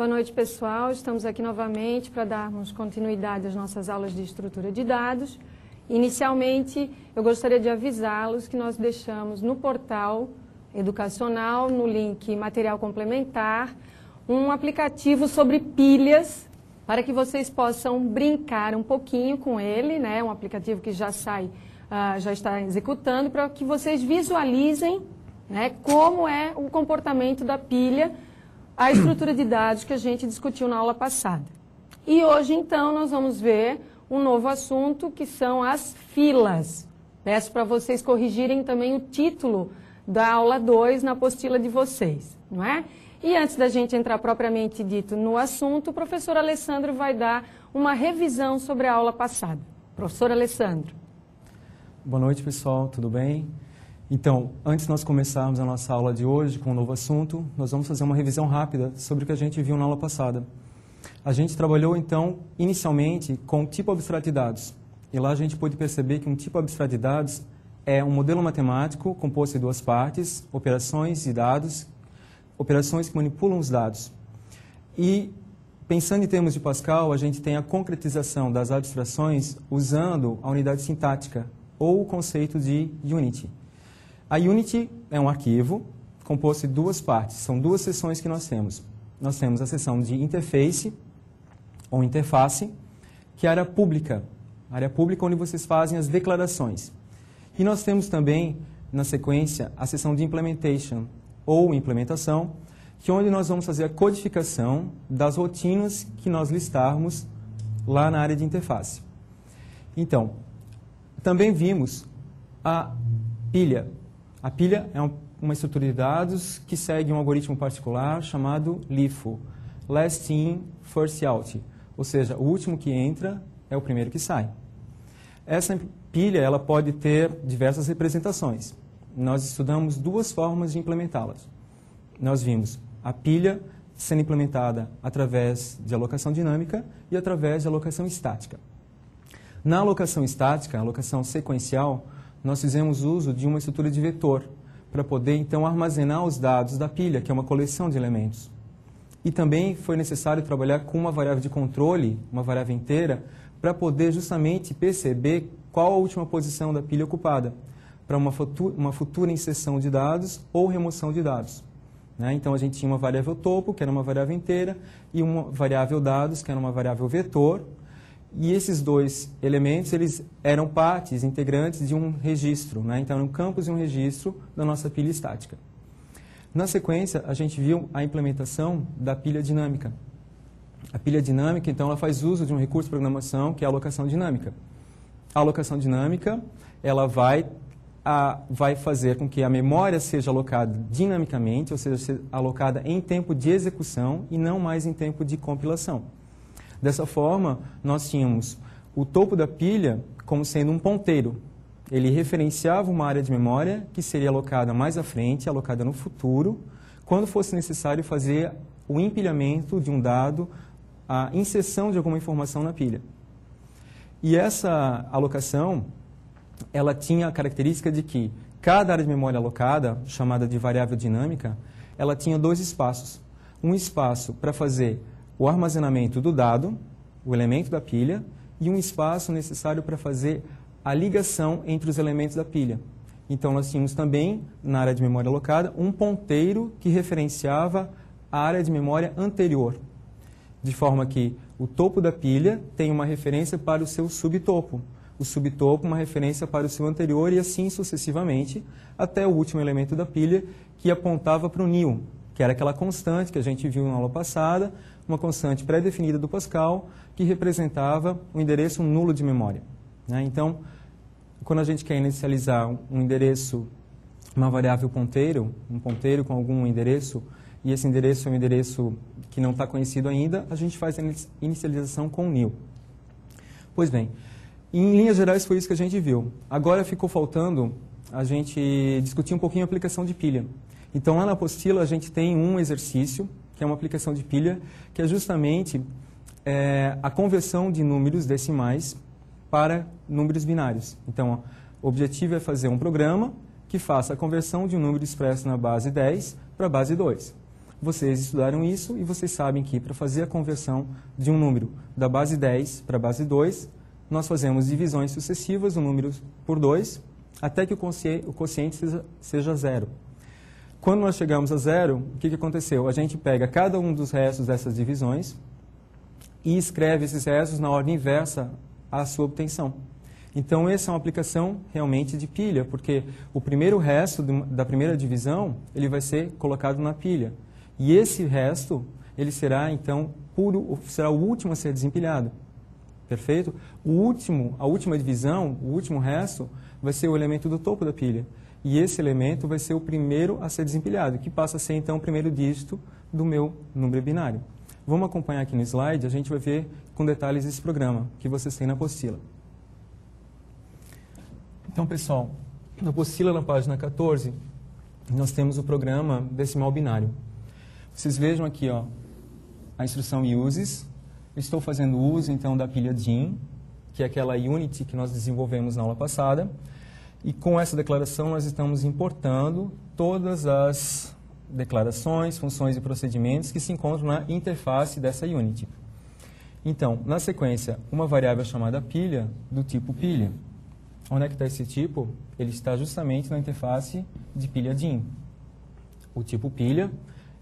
Boa noite, pessoal. Estamos aqui novamente para darmos continuidade às nossas aulas de estrutura de dados. Inicialmente, eu gostaria de avisá-los que nós deixamos no portal educacional, no link material complementar, um aplicativo sobre pilhas, para que vocês possam brincar um pouquinho com ele, né? Um aplicativo que já está executando, para que vocês visualizem, né, como é o comportamento da pilha, a estrutura de dados que a gente discutiu na aula passada. E hoje, então, nós vamos ver um novo assunto, que são as filas. Peço para vocês corrigirem também o título da aula 2 na apostila de vocês, não é? E antes da gente entrar propriamente dito no assunto, o professor Alessandro vai dar uma revisão sobre a aula passada. Professor Alessandro. Boa noite, pessoal, tudo bem? Então, antes de nós começarmos a nossa aula de hoje com um novo assunto, nós vamos fazer uma revisão rápida sobre o que a gente viu na aula passada. A gente trabalhou, então, inicialmente com o tipo abstrato de dados. E lá a gente pôde perceber que um tipo abstrato de dados é um modelo matemático composto de duas partes, operações e dados, operações que manipulam os dados. E, pensando em termos de Pascal, a gente tem a concretização das abstrações usando a unidade sintática, ou o conceito de Unity. A Unity é um arquivo composto de duas partes, são duas seções que nós temos. Nós temos a seção de interface, ou interface, que é a área pública onde vocês fazem as declarações. E nós temos também, na sequência, a seção de implementation, ou implementação, que é onde nós vamos fazer a codificação das rotinas que nós listarmos lá na área de interface. Então, também vimos a pilha. A pilha é uma estrutura de dados que segue um algoritmo particular chamado LIFO, Last In, First Out, ou seja, o último que entra é o primeiro que sai. Essa pilha ela pode ter diversas representações. Nós estudamos duas formas de implementá-las. Nós vimos a pilha sendo implementada através de alocação dinâmica e através de alocação estática. Na alocação estática, a alocação sequencial, nós fizemos uso de uma estrutura de vetor para poder, então, armazenar os dados da pilha, que é uma coleção de elementos. E também foi necessário trabalhar com uma variável de controle, uma variável inteira, para poder justamente perceber qual a última posição da pilha ocupada, para uma futura inserção de dados ou remoção de dados. Né? Então, a gente tinha uma variável topo, que era uma variável inteira, e uma variável dados, que era uma variável vetor. E esses dois elementos, eles eram partes integrantes de um registro, né? Então, eram campos e um registro da nossa pilha estática. Na sequência, a gente viu a implementação da pilha dinâmica. A pilha dinâmica, então, ela faz uso de um recurso de programação, que é a alocação dinâmica. A alocação dinâmica, ela vai fazer com que a memória seja alocada dinamicamente, ou seja, seja alocada em tempo de execução e não mais em tempo de compilação. Dessa forma, nós tínhamos o topo da pilha como sendo um ponteiro. Ele referenciava uma área de memória que seria alocada mais à frente, alocada no futuro, quando fosse necessário fazer o empilhamento de um dado, a inserção de alguma informação na pilha. E essa alocação, ela tinha a característica de que cada área de memória alocada, chamada de variável dinâmica, ela tinha dois espaços. Um espaço para fazer o armazenamento do dado, o elemento da pilha, e um espaço necessário para fazer a ligação entre os elementos da pilha. Então, nós tínhamos também, na área de memória alocada, um ponteiro que referenciava a área de memória anterior, de forma que o topo da pilha tem uma referência para o seu subtopo, o subtopo uma referência para o seu anterior e assim sucessivamente, até o último elemento da pilha, que apontava para o nil, que era aquela constante que a gente viu na aula passada, uma constante pré-definida do Pascal, que representava o endereço nulo de memória. Né? Então, quando a gente quer inicializar um endereço, uma variável ponteiro, um ponteiro com algum endereço, e esse endereço é um endereço que não está conhecido ainda, a gente faz a inicialização com nil. Pois bem, em linhas gerais foi isso que a gente viu. Agora ficou faltando a gente discutir um pouquinho a aplicação de pilha. Então, lá na apostila, a gente tem um exercício, que é uma aplicação de pilha, que é justamente a conversão de números decimais para números binários. Então, o objetivo é fazer um programa que faça a conversão de um número expresso na base 10 para a base 2. Vocês estudaram isso e vocês sabem que para fazer a conversão de um número da base 10 para a base 2, nós fazemos divisões sucessivas do número por 2, até que o quociente seja zero. Quando nós chegamos a zero, o que aconteceu? A gente pega cada um dos restos dessas divisões e escreve esses restos na ordem inversa à sua obtenção. Então, essa é uma aplicação realmente de pilha, porque o primeiro resto da primeira divisão, ele vai ser colocado na pilha. E esse resto, ele será, então, será o último a ser desempilhado. Perfeito? A última divisão, o último resto, vai ser o elemento do topo da pilha. E esse elemento vai ser o primeiro a ser desempilhado, que passa a ser, então, o primeiro dígito do meu número binário. Vamos acompanhar aqui no slide, a gente vai ver com detalhes esse programa que vocês têm na apostila. Então, pessoal, na apostila, na página 14, nós temos o programa decimal binário. Vocês vejam aqui, ó, a instrução uses. Estou fazendo uso, então, da pilha DIN, que é aquela unit que nós desenvolvemos na aula passada. E com essa declaração, nós estamos importando todas as declarações, funções e procedimentos que se encontram na interface dessa unit. Então, na sequência, uma variável chamada pilha, do tipo pilha. Onde é que está esse tipo? Ele está justamente na interface de pilha DIN. O tipo pilha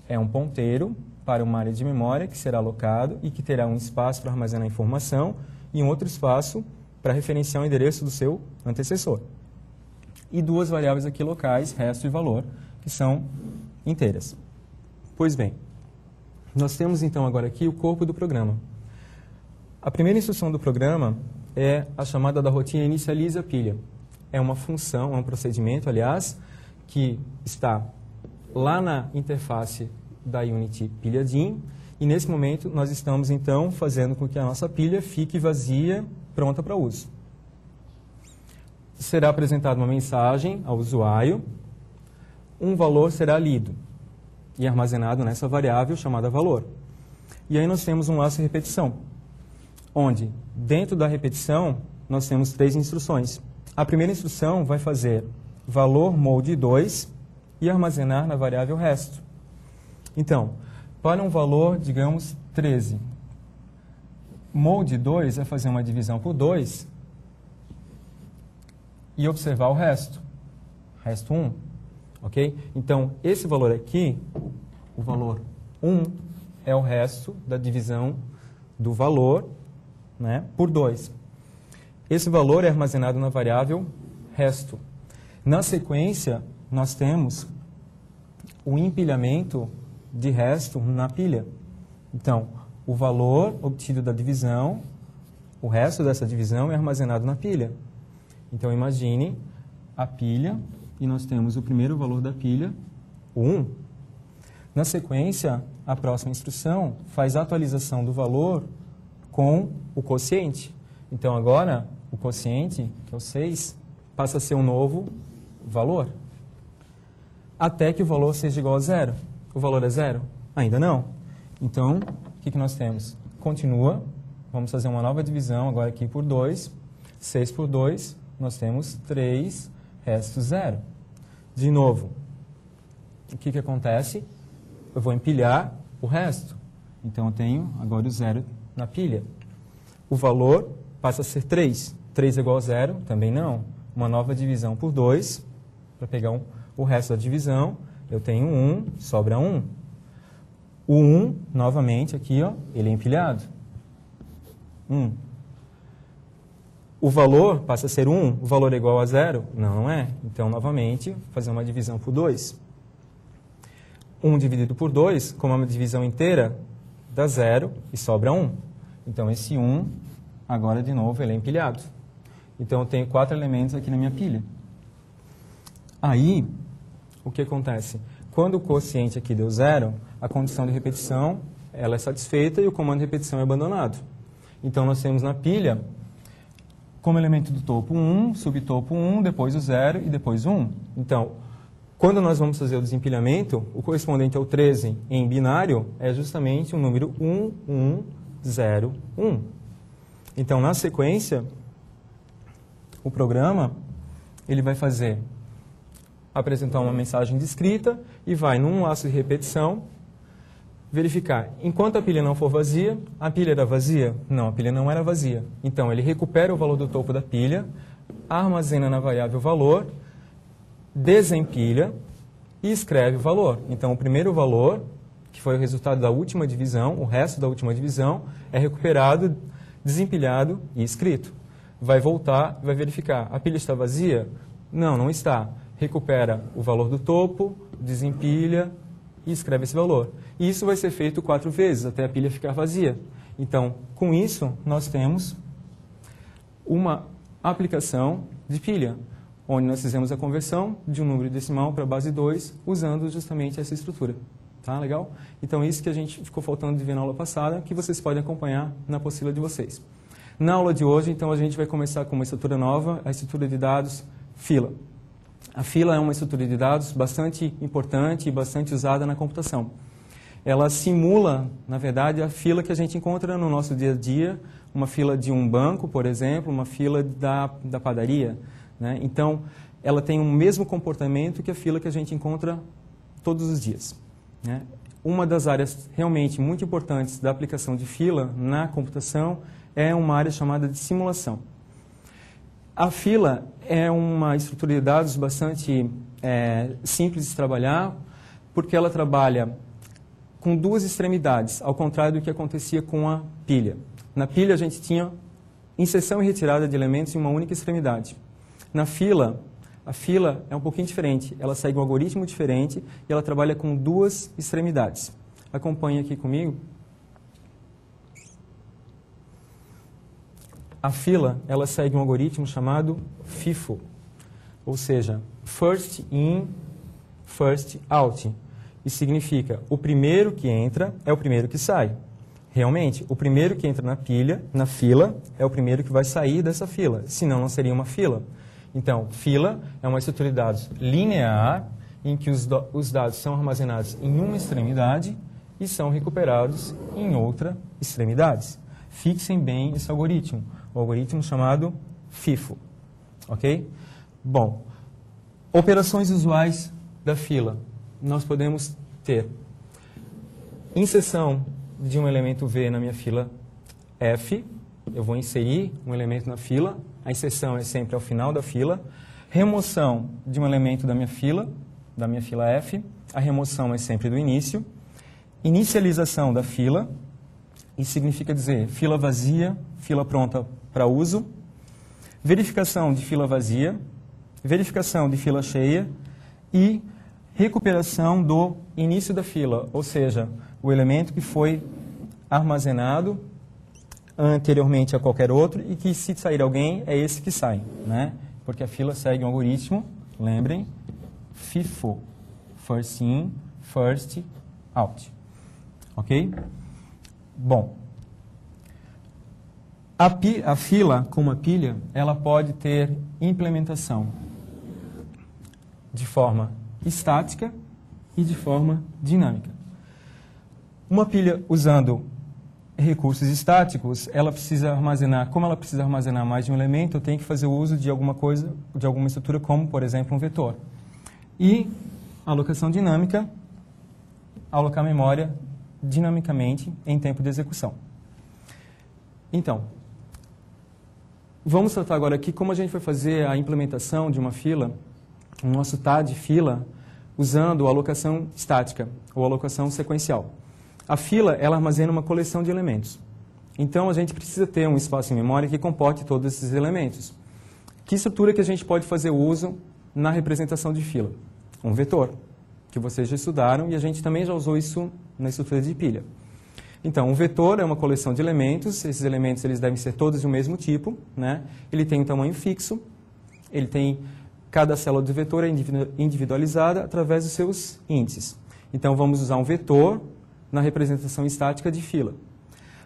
é um ponteiro para uma área de memória que será alocado e que terá um espaço para armazenar informação e um outro espaço para referenciar o endereço do seu antecessor. E duas variáveis aqui locais, resto e valor, que são inteiras. Pois bem, nós temos então agora aqui o corpo do programa. A primeira instrução do programa é a chamada da rotina inicializa pilha. É uma função, é um procedimento, aliás, que está lá na interface da unit pilha DIN, e nesse momento nós estamos então fazendo com que a nossa pilha fique vazia, pronta para uso. Será apresentada uma mensagem ao usuário, um valor será lido e armazenado nessa variável chamada valor. E aí nós temos um laço de repetição, onde dentro da repetição nós temos 3 instruções. A primeira instrução vai fazer valor mode 2 e armazenar na variável resto. Então, para um valor, digamos, 13, mode 2 é fazer uma divisão por 2 e observar o resto. Resto 1, ok? Então, esse valor aqui, o valor 1, é o resto da divisão do valor, né, por 2. Esse valor é armazenado na variável resto. Na sequência, nós temos o empilhamento de resto na pilha. Então, o valor obtido da divisão, o resto dessa divisão é armazenado na pilha. Então, imagine a pilha e nós temos o primeiro valor da pilha, o 1. Na sequência, a próxima instrução faz a atualização do valor com o quociente. Então, agora, o quociente, que é o 6, passa a ser um novo valor, até que o valor seja igual a 0. O valor é 0? Ainda não. Então, o que nós temos? Continua, vamos fazer uma nova divisão agora aqui por 2. 6 por 2, nós temos 3, resto 0. De novo, o que acontece? Eu vou empilhar o resto. Então, eu tenho agora o 0 na pilha. O valor passa a ser 3. 3 é igual a 0? Também não. Uma nova divisão por 2, para pegar o resto da divisão, eu tenho 1, sobra 1. O 1, novamente, aqui, ó, ele é empilhado. 1. O valor passa a ser 1. O valor é igual a 0? Não, não é. Então, novamente, fazer uma divisão por 2. 1 dividido por 2, como é uma divisão inteira, dá 0 e sobra 1. Então, esse 1, agora, de novo, ele é empilhado. Então, eu tenho 4 elementos aqui na minha pilha. Aí, o que acontece? Quando o quociente aqui deu 0, a condição de repetição ela é satisfeita e o comando de repetição é abandonado. Então, nós temos na pilha, como elemento do topo 1, subtopo 1, depois o 0 e depois 1. Então, quando nós vamos fazer o desempilhamento, o correspondente ao 13 em binário é justamente o número 1, 1, 0, 1. Então, na sequência, o programa ele vai apresentar uma mensagem descrita e vai num laço de repetição verificar, enquanto a pilha não for vazia, a pilha era vazia? Não, a pilha não era vazia. Então, ele recupera o valor do topo da pilha, armazena na variável valor, desempilha e escreve o valor. Então, o primeiro valor, que foi o resultado da última divisão, o resto da última divisão, é recuperado, desempilhado e escrito. Vai voltar, vai verificar. A pilha está vazia? Não, não está. Recupera o valor do topo, desempilha e escreve esse valor. E isso vai ser feito 4 vezes, até a pilha ficar vazia. Então, com isso, nós temos uma aplicação de pilha, onde nós fizemos a conversão de um número decimal para a base 2, usando justamente essa estrutura. Tá? Legal? Então, é isso que a gente ficou faltando de ver na aula passada, que vocês podem acompanhar na apostila de vocês. Na aula de hoje, então, a gente vai começar com uma estrutura nova, a estrutura de dados fila. A fila é uma estrutura de dados bastante importante e bastante usada na computação. Ela simula, na verdade, a fila que a gente encontra no nosso dia a dia, uma fila de um banco, por exemplo, uma fila da padaria, né? Então, ela tem o mesmo comportamento que a fila que a gente encontra todos os dias, né? Uma das áreas realmente muito importantes da aplicação de fila na computação é uma área chamada de simulação. A fila é uma estrutura de dados bastante simples de trabalhar, porque ela trabalha com 2 extremidades, ao contrário do que acontecia com a pilha. Na pilha a gente tinha inserção e retirada de elementos em uma única extremidade. Na fila, a fila é um pouquinho diferente, ela segue um algoritmo diferente e ela trabalha com 2 extremidades. Acompanhe aqui comigo. A fila, ela segue um algoritmo chamado FIFO, ou seja, First In, First Out. Isso significa, o primeiro que entra é o primeiro que sai. Realmente, o primeiro que entra na fila, é o primeiro que vai sair dessa fila, senão não seria uma fila. Então, fila é uma estrutura de dados linear, em que os dados são armazenados em uma extremidade e são recuperados em outra extremidade. Fixem bem esse algoritmo, o algoritmo chamado FIFO. Ok? Bom, operações usuais da fila. Nós podemos ter inserção de um elemento V na minha fila F. Eu vou inserir um elemento na fila. A inserção é sempre ao final da fila. Remoção de um elemento da minha fila F. A remoção é sempre do início. Inicialização da fila. Isso significa dizer fila vazia, fila pronta para uso. Verificação de fila vazia. Verificação de fila cheia. E recuperação do início da fila, ou seja, o elemento que foi armazenado anteriormente a qualquer outro e que, se sair alguém, é esse que sai, né? Porque a fila segue um algoritmo, lembrem, FIFO, First In, First Out. Ok? Bom, a fila, como a pilha, ela pode ter implementação de forma estática e de forma dinâmica. Uma pilha usando recursos estáticos, ela precisa armazenar, como ela precisa armazenar mais de um elemento, eu tenho que fazer uso de alguma coisa, de alguma estrutura, como, por exemplo, um vetor. E a alocação dinâmica, alocar memória dinamicamente em tempo de execução. Então, vamos tratar agora aqui como a gente vai fazer a implementação de uma fila, o nosso TAD de fila, usando a alocação estática ou alocação sequencial. A fila, ela armazena uma coleção de elementos. Então, a gente precisa ter um espaço em memória que comporte todos esses elementos. Que estrutura que a gente pode fazer uso na representação de fila? Um vetor, que vocês já estudaram e a gente também já usou isso na estrutura de pilha. Então, um vetor é uma coleção de elementos. Esses elementos eles devem ser todos do mesmo tipo, né? Ele tem um tamanho fixo, ele tem... Cada célula do vetor é individualizada através dos seus índices. Então, vamos usar um vetor na representação estática de fila.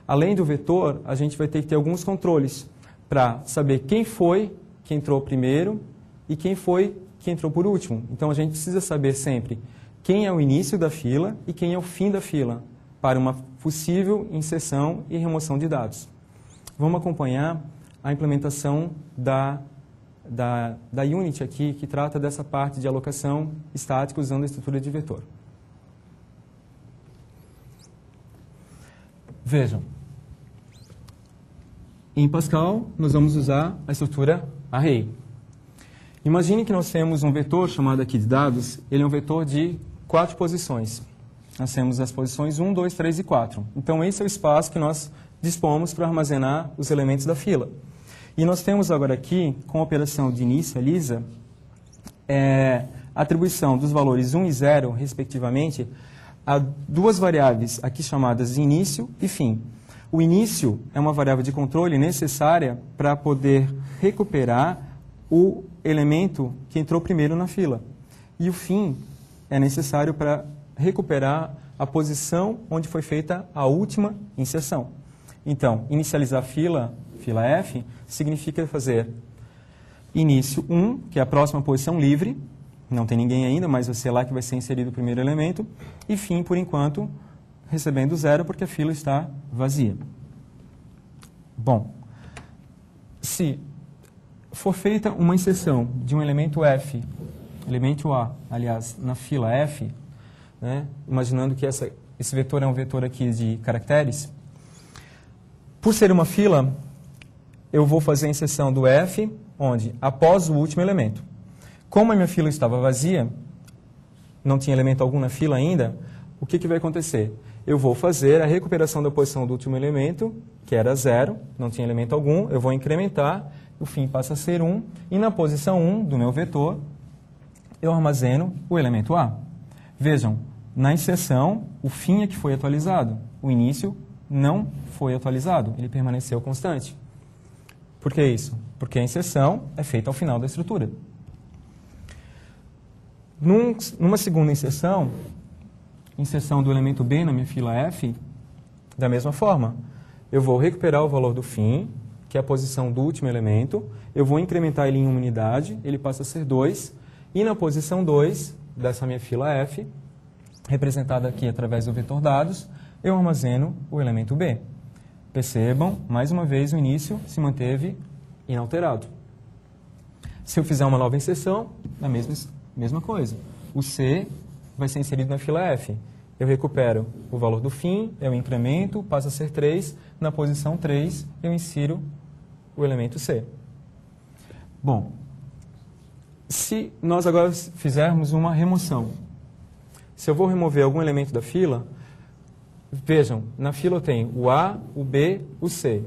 Além do vetor, a gente vai ter que ter alguns controles para saber quem foi que entrou primeiro e quem foi que entrou por último. Então, a gente precisa saber sempre quem é o início da fila e quem é o fim da fila para uma possível inserção e remoção de dados. Vamos acompanhar a implementação da Unity aqui, que trata dessa parte de alocação estática usando a estrutura de vetor. Vejam, em Pascal, nós vamos usar a estrutura array. Imagine que nós temos um vetor chamado aqui de dados, ele é um vetor de 4 posições. Nós temos as posições 1, 2, 3 e 4. Então, esse é o espaço que nós dispomos para armazenar os elementos da fila. E nós temos agora aqui, com a operação de inicializa, a atribuição dos valores 1 e 0, respectivamente, a duas variáveis aqui chamadas de início e fim. O início é uma variável de controle necessária para poder recuperar o elemento que entrou primeiro na fila. E o fim é necessário para recuperar a posição onde foi feita a última inserção. Então, inicializar fila F, significa fazer início 1, que é a próxima posição livre, não tem ninguém ainda, mas vai ser lá que vai ser inserido o primeiro elemento, e fim, por enquanto, recebendo 0, porque a fila está vazia. Bom, se for feita uma inserção de um elemento F, elemento A, aliás, na fila F, né, imaginando que esse vetor é um vetor aqui de caracteres, por ser uma fila, eu vou fazer a inserção do F, onde? Após o último elemento. Como a minha fila estava vazia, não tinha elemento algum na fila ainda, o que vai acontecer? Eu vou fazer a recuperação da posição do último elemento, que era 0, não tinha elemento algum, eu vou incrementar, o fim passa a ser 1, e na posição 1 do meu vetor, eu armazeno o elemento A. Vejam, na inserção, o fim é que foi atualizado, o início não foi atualizado, ele permaneceu constante. Por que isso? Porque a inserção é feita ao final da estrutura. Numa segunda inserção do elemento B na minha fila F, da mesma forma, eu vou recuperar o valor do fim, que é a posição do último elemento, eu vou incrementar ele em uma unidade, ele passa a ser 2, e na posição 2 dessa minha fila F, representada aqui através do vetor dados, eu armazeno o elemento B. Percebam, mais uma vez, o início se manteve inalterado. Se eu fizer uma nova inserção, a mesma coisa. O C vai ser inserido na fila F. Eu recupero o valor do fim, eu incremento, passa a ser 3. Na posição 3, eu insiro o elemento C. Bom, se nós agora fizermos uma remoção, se eu vou remover algum elemento da fila, vejam, na fila eu tenho o A, o B, o C.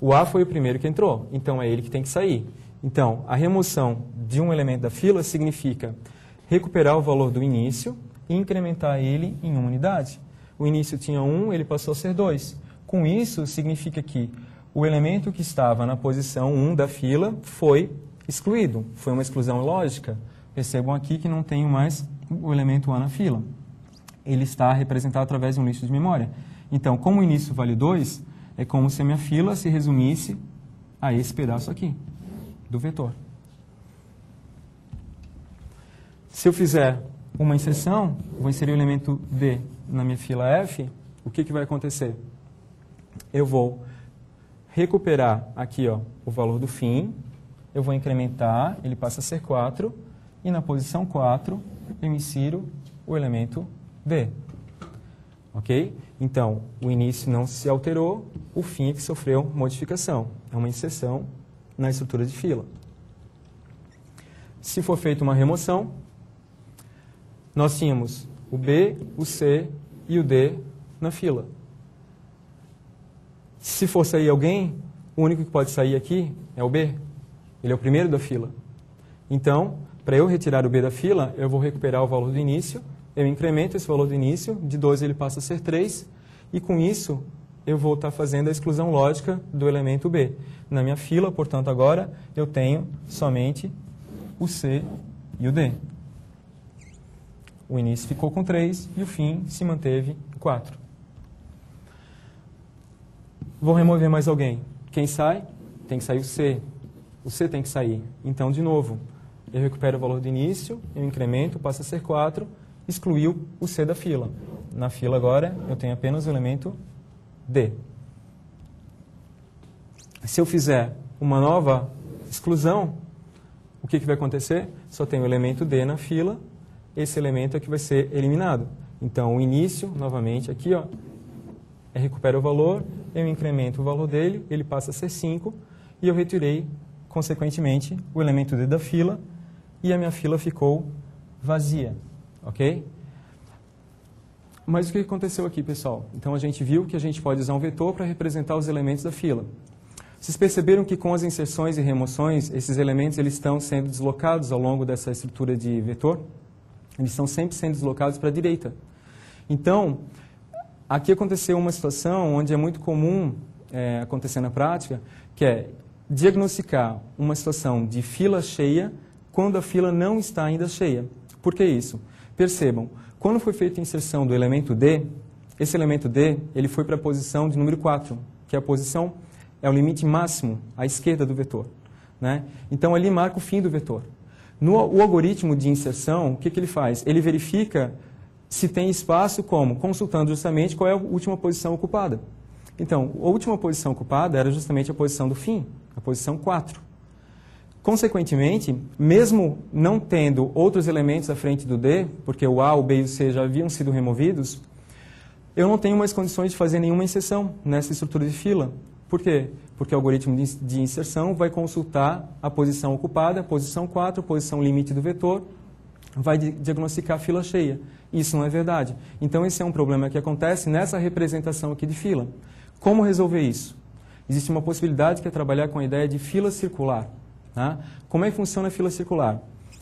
O A foi o primeiro que entrou, então é ele que tem que sair. Então, a remoção de um elemento da fila significa recuperar o valor do início e incrementar ele em uma unidade. O início tinha 1, ele passou a ser 2. Com isso, significa que o elemento que estava na posição 1 da fila foi excluído. Foi uma exclusão lógica. Percebam aqui que não tenho mais o elemento A na fila. Ele está representado através de um lixo de memória. Então, como o início vale 2, é como se a minha fila se resumisse a esse pedaço aqui, do vetor. Se eu fizer uma inserção, vou inserir o elemento D na minha fila F, o que vai acontecer? Eu vou recuperar aqui o valor do fim, eu vou incrementar, ele passa a ser 4, e na posição 4 eu insiro o elemento D. Ok? Então, o início não se alterou, o fim é que sofreu modificação. É uma inserção na estrutura de fila. Se for feita uma remoção, nós tínhamos o B, o C e o D na fila. Se for sair alguém, o único que pode sair aqui é o B. Ele é o primeiro da fila. Então, para eu retirar o B da fila, eu vou recuperar o valor do início, eu incremento esse valor do início, de 2 ele passa a ser 3, e com isso eu vou estar fazendo a exclusão lógica do elemento B. Na minha fila, portanto, agora eu tenho somente o C e o D. O início ficou com 3 e o fim se manteve 4. Vou remover mais alguém. Quem sai? Tem que sair o C. O C tem que sair. Então, de novo, eu recupero o valor do início, eu incremento, passa a ser 4, excluiu o C da fila. Na fila agora, eu tenho apenas o elemento D. Se eu fizer uma nova exclusão, o que vai acontecer? Só tem o elemento D na fila, esse elemento é que vai ser eliminado. Então, o início, novamente, aqui, Eu recupero o valor, eu incremento o valor dele, ele passa a ser 5, e eu retirei, consequentemente, o elemento D da fila, e a minha fila ficou vazia, ok? Mas o que aconteceu aqui, pessoal? Então, a gente viu que a gente pode usar um vetor para representar os elementos da fila. Vocês perceberam que com as inserções e remoções, esses elementos eles estão sendo deslocados ao longo dessa estrutura de vetor? Eles estão sempre sendo deslocados para a direita. Então, aqui aconteceu uma situação onde é muito comum acontecer na prática, que é diagnosticar uma situação de fila cheia quando a fila não está ainda cheia. Por que isso? Percebam, quando foi feita a inserção do elemento D, esse elemento D ele foi para a posição de número 4, que é a posição, é o limite máximo à esquerda do vetor, né? Então, ali marca o fim do vetor. O algoritmo de inserção, o que ele faz? Ele verifica se tem espaço como? Consultando justamente qual é a última posição ocupada. Então, a última posição ocupada era justamente a posição do fim, a posição 4. Consequentemente, mesmo não tendo outros elementos à frente do D, porque o A, o B e o C já haviam sido removidos, eu não tenho mais condições de fazer nenhuma inserção nessa estrutura de fila. Por quê? Porque o algoritmo de inserção vai consultar a posição ocupada, a posição 4, a posição limite do vetor, vai diagnosticar a fila cheia. Isso não é verdade. Então, esse é um problema que acontece nessa representação aqui de fila. Como resolver isso? Existe uma possibilidade que é trabalhar com a ideia de fila circular. Tá? Como é que funciona a fila circular?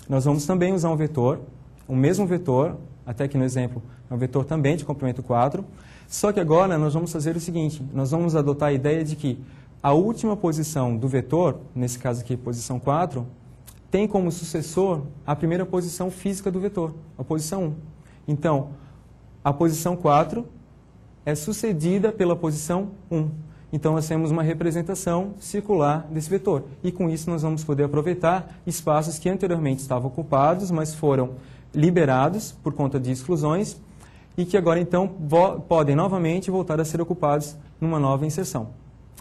Nós vamos também usar um vetor, o mesmo vetor, até aqui no exemplo, é um vetor também de comprimento 4, só que agora nós vamos fazer o seguinte, nós vamos adotar a ideia de que a última posição do vetor, nesse caso aqui, posição 4, tem como sucessor a primeira posição física do vetor, a posição 1. Então, a posição 4 é sucedida pela posição 1. Então, nós temos uma representação circular desse vetor. E com isso, nós vamos poder aproveitar espaços que anteriormente estavam ocupados, mas foram liberados por conta de exclusões, e que agora, então, podem novamente voltar a ser ocupados numa nova inserção.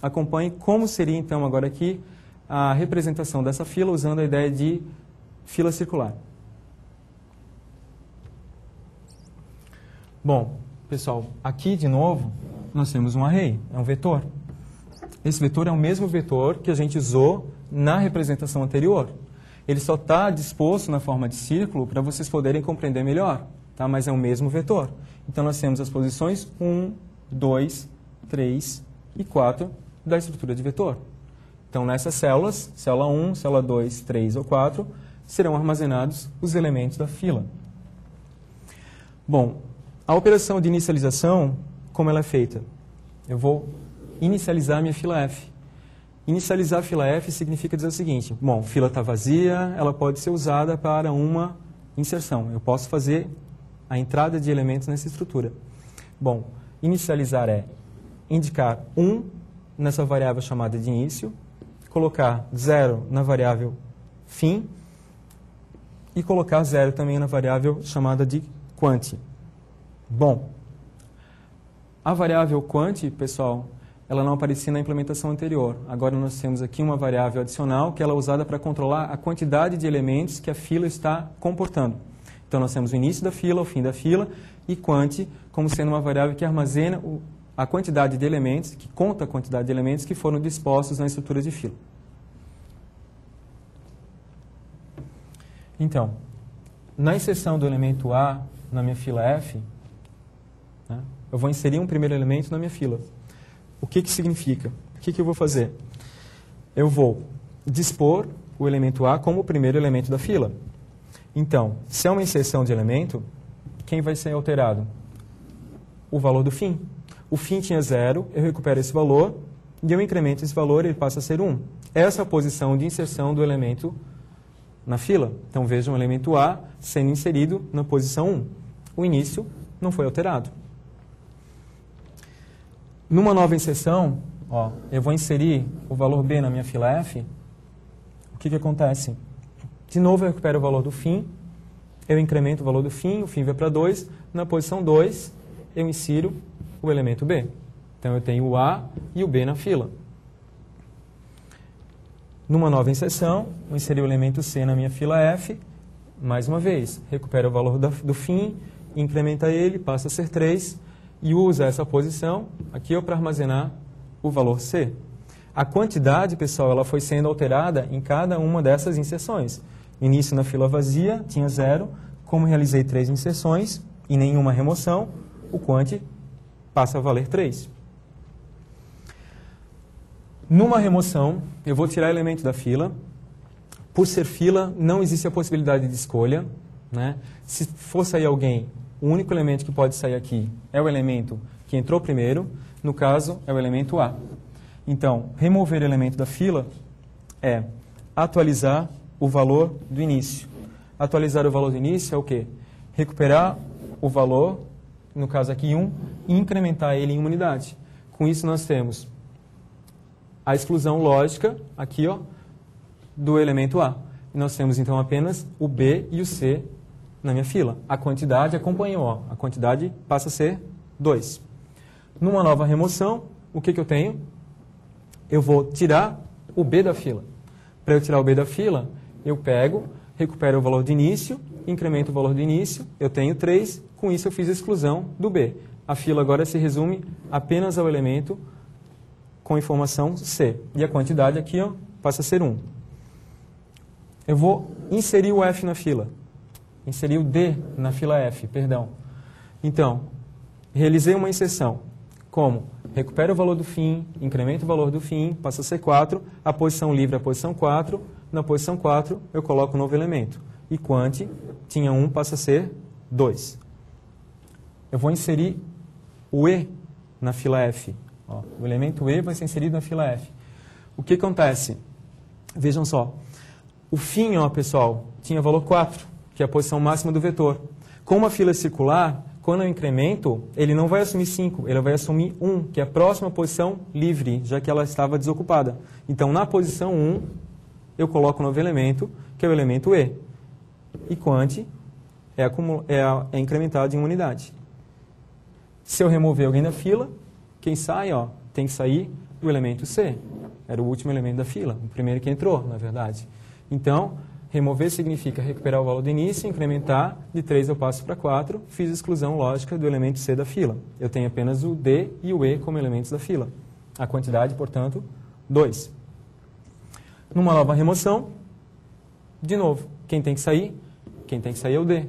Acompanhe como seria, então, agora aqui, a representação dessa fila usando a ideia de fila circular. Bom, pessoal, aqui, de novo, nós temos um array, é um vetor. Esse vetor é o mesmo vetor que a gente usou na representação anterior. Ele só está disposto na forma de círculo para vocês poderem compreender melhor, tá? Mas é o mesmo vetor. Então, nós temos as posições 1, 2, 3 e 4 da estrutura de vetor. Então, nessas células, célula 1, célula 2, 3 ou 4, serão armazenados os elementos da fila. Bom, a operação de inicialização, como ela é feita? Eu vou inicializar a minha fila F. Inicializar a fila F significa dizer o seguinte, bom, fila está vazia, ela pode ser usada para uma inserção. Eu posso fazer a entrada de elementos nessa estrutura. Bom, inicializar é indicar 1 nessa variável chamada de início, colocar 0 na variável fim e colocar 0 também na variável chamada de quant. Bom, a variável quant, pessoal, ela não aparecia na implementação anterior. Agora nós temos aqui uma variável adicional que ela é usada para controlar a quantidade de elementos que a fila está comportando. Então nós temos o início da fila, o fim da fila e quant como sendo uma variável que armazena a quantidade de elementos, que conta a quantidade de elementos que foram dispostos na estrutura de fila. Então, na inserção do elemento A na minha fila F, né, eu vou inserir um primeiro elemento na minha fila. O que significa? O que eu vou fazer? Eu vou dispor o elemento A como o primeiro elemento da fila. Então, se é uma inserção de elemento, quem vai ser alterado? O valor do fim. O fim tinha 0, eu recupero esse valor, e eu incremento esse valor e ele passa a ser 1. Essa é a posição de inserção do elemento na fila. Então, vejam o elemento A sendo inserido na posição 1. O início não foi alterado. Numa nova inserção, eu vou inserir o valor B na minha fila F. O que acontece? De novo, eu recupero o valor do fim, eu incremento o valor do fim, o fim vai para 2. Na posição 2, eu insiro o elemento B. Então, eu tenho o A e o B na fila. Numa nova inserção, eu inseri o elemento C na minha fila F. Mais uma vez, recupero o valor do fim, incrementa ele, passa a ser 3. e usa essa posição aqui para armazenar o valor C. A quantidade, pessoal, ela foi sendo alterada em cada uma dessas inserções. Início na fila vazia, tinha 0. Como realizei 3 inserções e nenhuma remoção, o quant passa a valer 3. Numa remoção, eu vou tirar elemento da fila. Por ser fila, não existe a possibilidade de escolha, né? Se for sair alguém, o único elemento que pode sair aqui é o elemento que entrou primeiro, no caso, é o elemento A. Então, remover o elemento da fila é atualizar o valor do início. Atualizar o valor do início é o quê? Recuperar o valor, no caso aqui 1, e incrementar ele em uma unidade. Com isso, nós temos a exclusão lógica, aqui, ó, do elemento A. E nós temos, então, apenas o B e o C na minha fila. A quantidade acompanhou, ó. A quantidade passa a ser 2. Numa nova remoção, o que eu tenho? Eu vou tirar o B da fila. Para eu tirar o B da fila, eu pego, recupero o valor de início, incremento o valor de início, eu tenho 3, com isso eu fiz a exclusão do B. A fila agora se resume apenas ao elemento com informação C. E a quantidade aqui, ó, passa a ser 1. Eu vou inserir o F na fila. Inserir o D na fila F, perdão. Então, realizei uma inserção. Como? Recupero o valor do fim, incremento o valor do fim, passa a ser 4, a posição livre é a posição 4, na posição 4 eu coloco um novo elemento. E quant tinha 1, passa a ser 2. Eu vou inserir o E na fila F. Ó, o elemento E vai ser inserido na fila F. O que acontece? Vejam só. O fim, ó, pessoal, tinha valor 4, que é a posição máxima do vetor. Como a fila é circular, quando eu incremento, ele não vai assumir 5, ele vai assumir 1, que é a próxima posição livre, já que ela estava desocupada. Então, na posição 1, eu coloco um novo elemento, que é o elemento E. E quant é incrementado em uma unidade. Se eu remover alguém da fila, quem sai, ó, tem que sair do elemento C. Era o último elemento da fila, o primeiro que entrou, na verdade. Então, remover significa recuperar o valor do início, incrementar, de 3 eu passo para 4, fiz a exclusão lógica do elemento C da fila. Eu tenho apenas o D e o E como elementos da fila. A quantidade, portanto, 2. Numa nova remoção, de novo, quem tem que sair? Quem tem que sair é o D.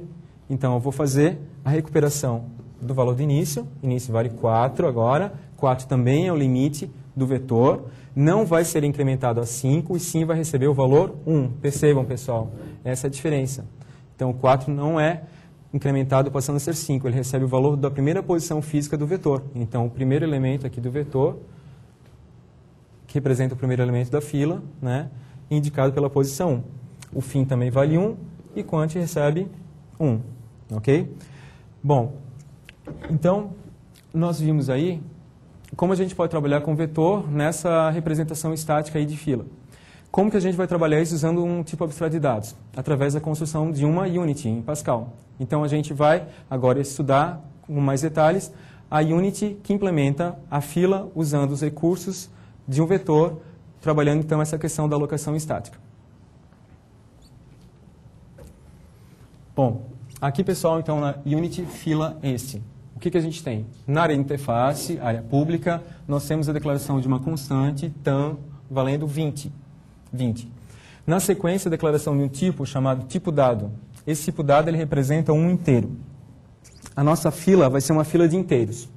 Então, eu vou fazer a recuperação do valor de início. Início vale 4 agora. 4 também é o limite do vetor. Não vai ser incrementado a 5 e sim vai receber o valor 1. Percebam, pessoal, essa é a diferença. Então, o 4 não é incrementado passando a ser 5. Ele recebe o valor da primeira posição física do vetor. Então, o primeiro elemento aqui do vetor, que representa o primeiro elemento da fila, né, indicado pela posição 1. O fim também vale 1 e quant recebe 1. Ok? Bom, então, nós vimos aí como a gente pode trabalhar com vetor nessa representação estática aí de fila. Como que a gente vai trabalhar isso usando um tipo abstrato de dados? Através da construção de uma unity em Pascal. Então, a gente vai agora estudar com mais detalhes a unity que implementa a fila usando os recursos de um vetor, trabalhando então essa questão da alocação estática. Bom, aqui, pessoal, então, na unity fila este. O que a gente tem? Na área de interface, área pública, nós temos a declaração de uma constante tam valendo 20. Na sequência, a declaração de um tipo chamado tipo dado. Esse tipo dado ele representa um inteiro. A nossa fila vai ser uma fila de inteiros.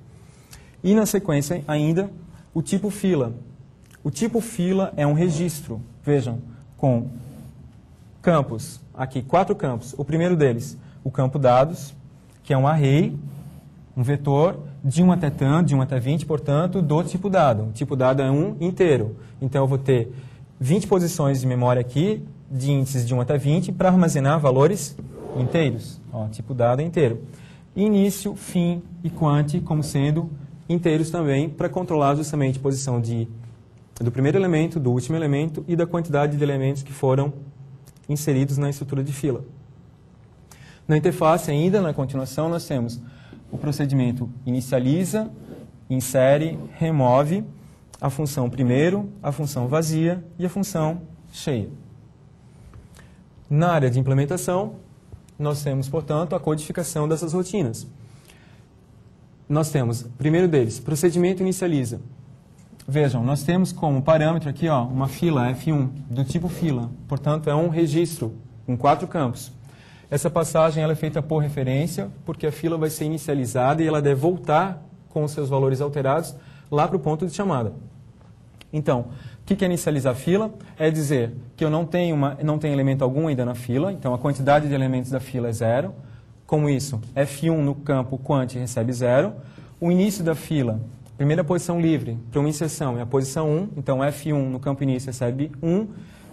E na sequência ainda, o tipo fila. O tipo fila é um registro, vejam, com campos, aqui 4 campos. O primeiro deles, o campo dados, que é um array, um vetor de 1 até tam, de 1 até 20, portanto, do tipo dado. O tipo dado é um inteiro. Então, eu vou ter 20 posições de memória aqui, de índices de 1 até 20, para armazenar valores inteiros. Ó, tipo dado é inteiro. Início, fim e quant como sendo inteiros também, para controlar justamente a posição do primeiro elemento, do último elemento e da quantidade de elementos que foram inseridos na estrutura de fila. Na interface, ainda na continuação, nós temos o procedimento inicializa, insere, remove, a função primeiro, a função vazia e a função cheia. Na área de implementação, nós temos, portanto, a codificação dessas rotinas. nós temos, primeiro deles, procedimento inicializa. Vejam, nós temos como parâmetro aqui uma fila F1, do tipo fila. Portanto, é um registro com 4 campos. Essa passagem ela é feita por referência, porque a fila vai ser inicializada e ela deve voltar com os seus valores alterados lá para o ponto de chamada. Então, o que é inicializar a fila? É dizer que eu não tenho elemento algum ainda na fila, então a quantidade de elementos da fila é 0. Como isso, F1 no campo quant recebe 0. O início da fila, primeira posição livre para uma inserção é a posição 1, então F1 no campo início recebe 1.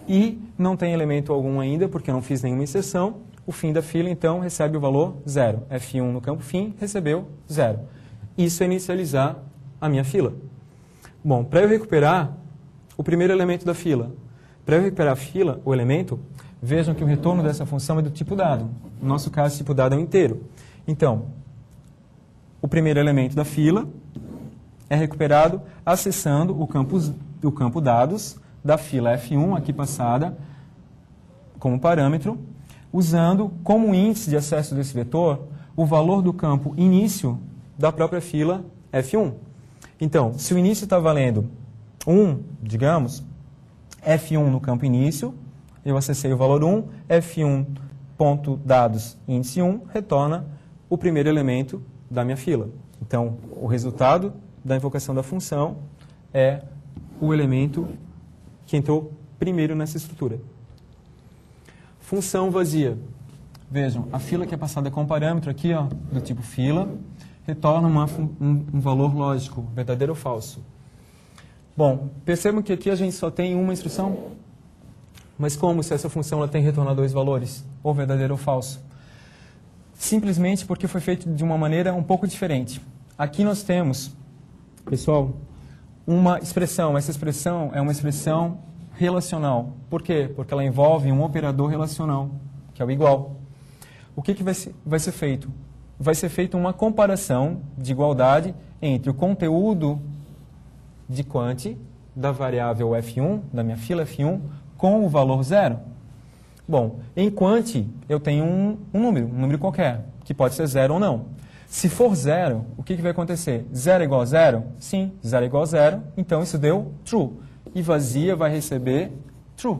E não tem elemento algum ainda, porque eu não fiz nenhuma inserção. O fim da fila, então, recebe o valor 0. F1 no campo fim recebeu 0. Isso é inicializar a minha fila. Bom, para eu recuperar o primeiro elemento da fila, para eu recuperar a fila, o elemento, vejam que o retorno dessa função é do tipo dado. No nosso caso, o tipo dado é um inteiro. Então, o primeiro elemento da fila é recuperado acessando o campo dados da fila F1, aqui passada, como parâmetro, usando como índice de acesso desse vetor o valor do campo início da própria fila F1. Então, se o início está valendo 1, digamos, F1 no campo início, eu acessei o valor 1, F1.dados índice 1 retorna o primeiro elemento da minha fila. Então, o resultado da invocação da função é o elemento que entrou primeiro nessa estrutura. Função vazia. Vejam, a fila que é passada com parâmetro aqui, do tipo fila, retorna um valor lógico, verdadeiro ou falso. Bom, percebam que aqui a gente só tem uma instrução, mas como se essa função ela tem que retornar 2 valores, ou verdadeiro ou falso? Simplesmente porque foi feito de uma maneira um pouco diferente. Aqui nós temos, pessoal, uma expressão. Essa expressão é uma expressão relacional. Por quê? Porque ela envolve um operador relacional, que é o igual. O que vai ser feito? Vai ser feita uma comparação de igualdade entre o conteúdo de quant da variável F1, da minha fila F1, com o valor 0. Bom, em quant eu tenho um número qualquer, que pode ser 0 ou não. Se for 0, o que vai acontecer? 0 é igual a 0? Sim, 0 é igual a 0, então isso deu true. E vazia vai receber true.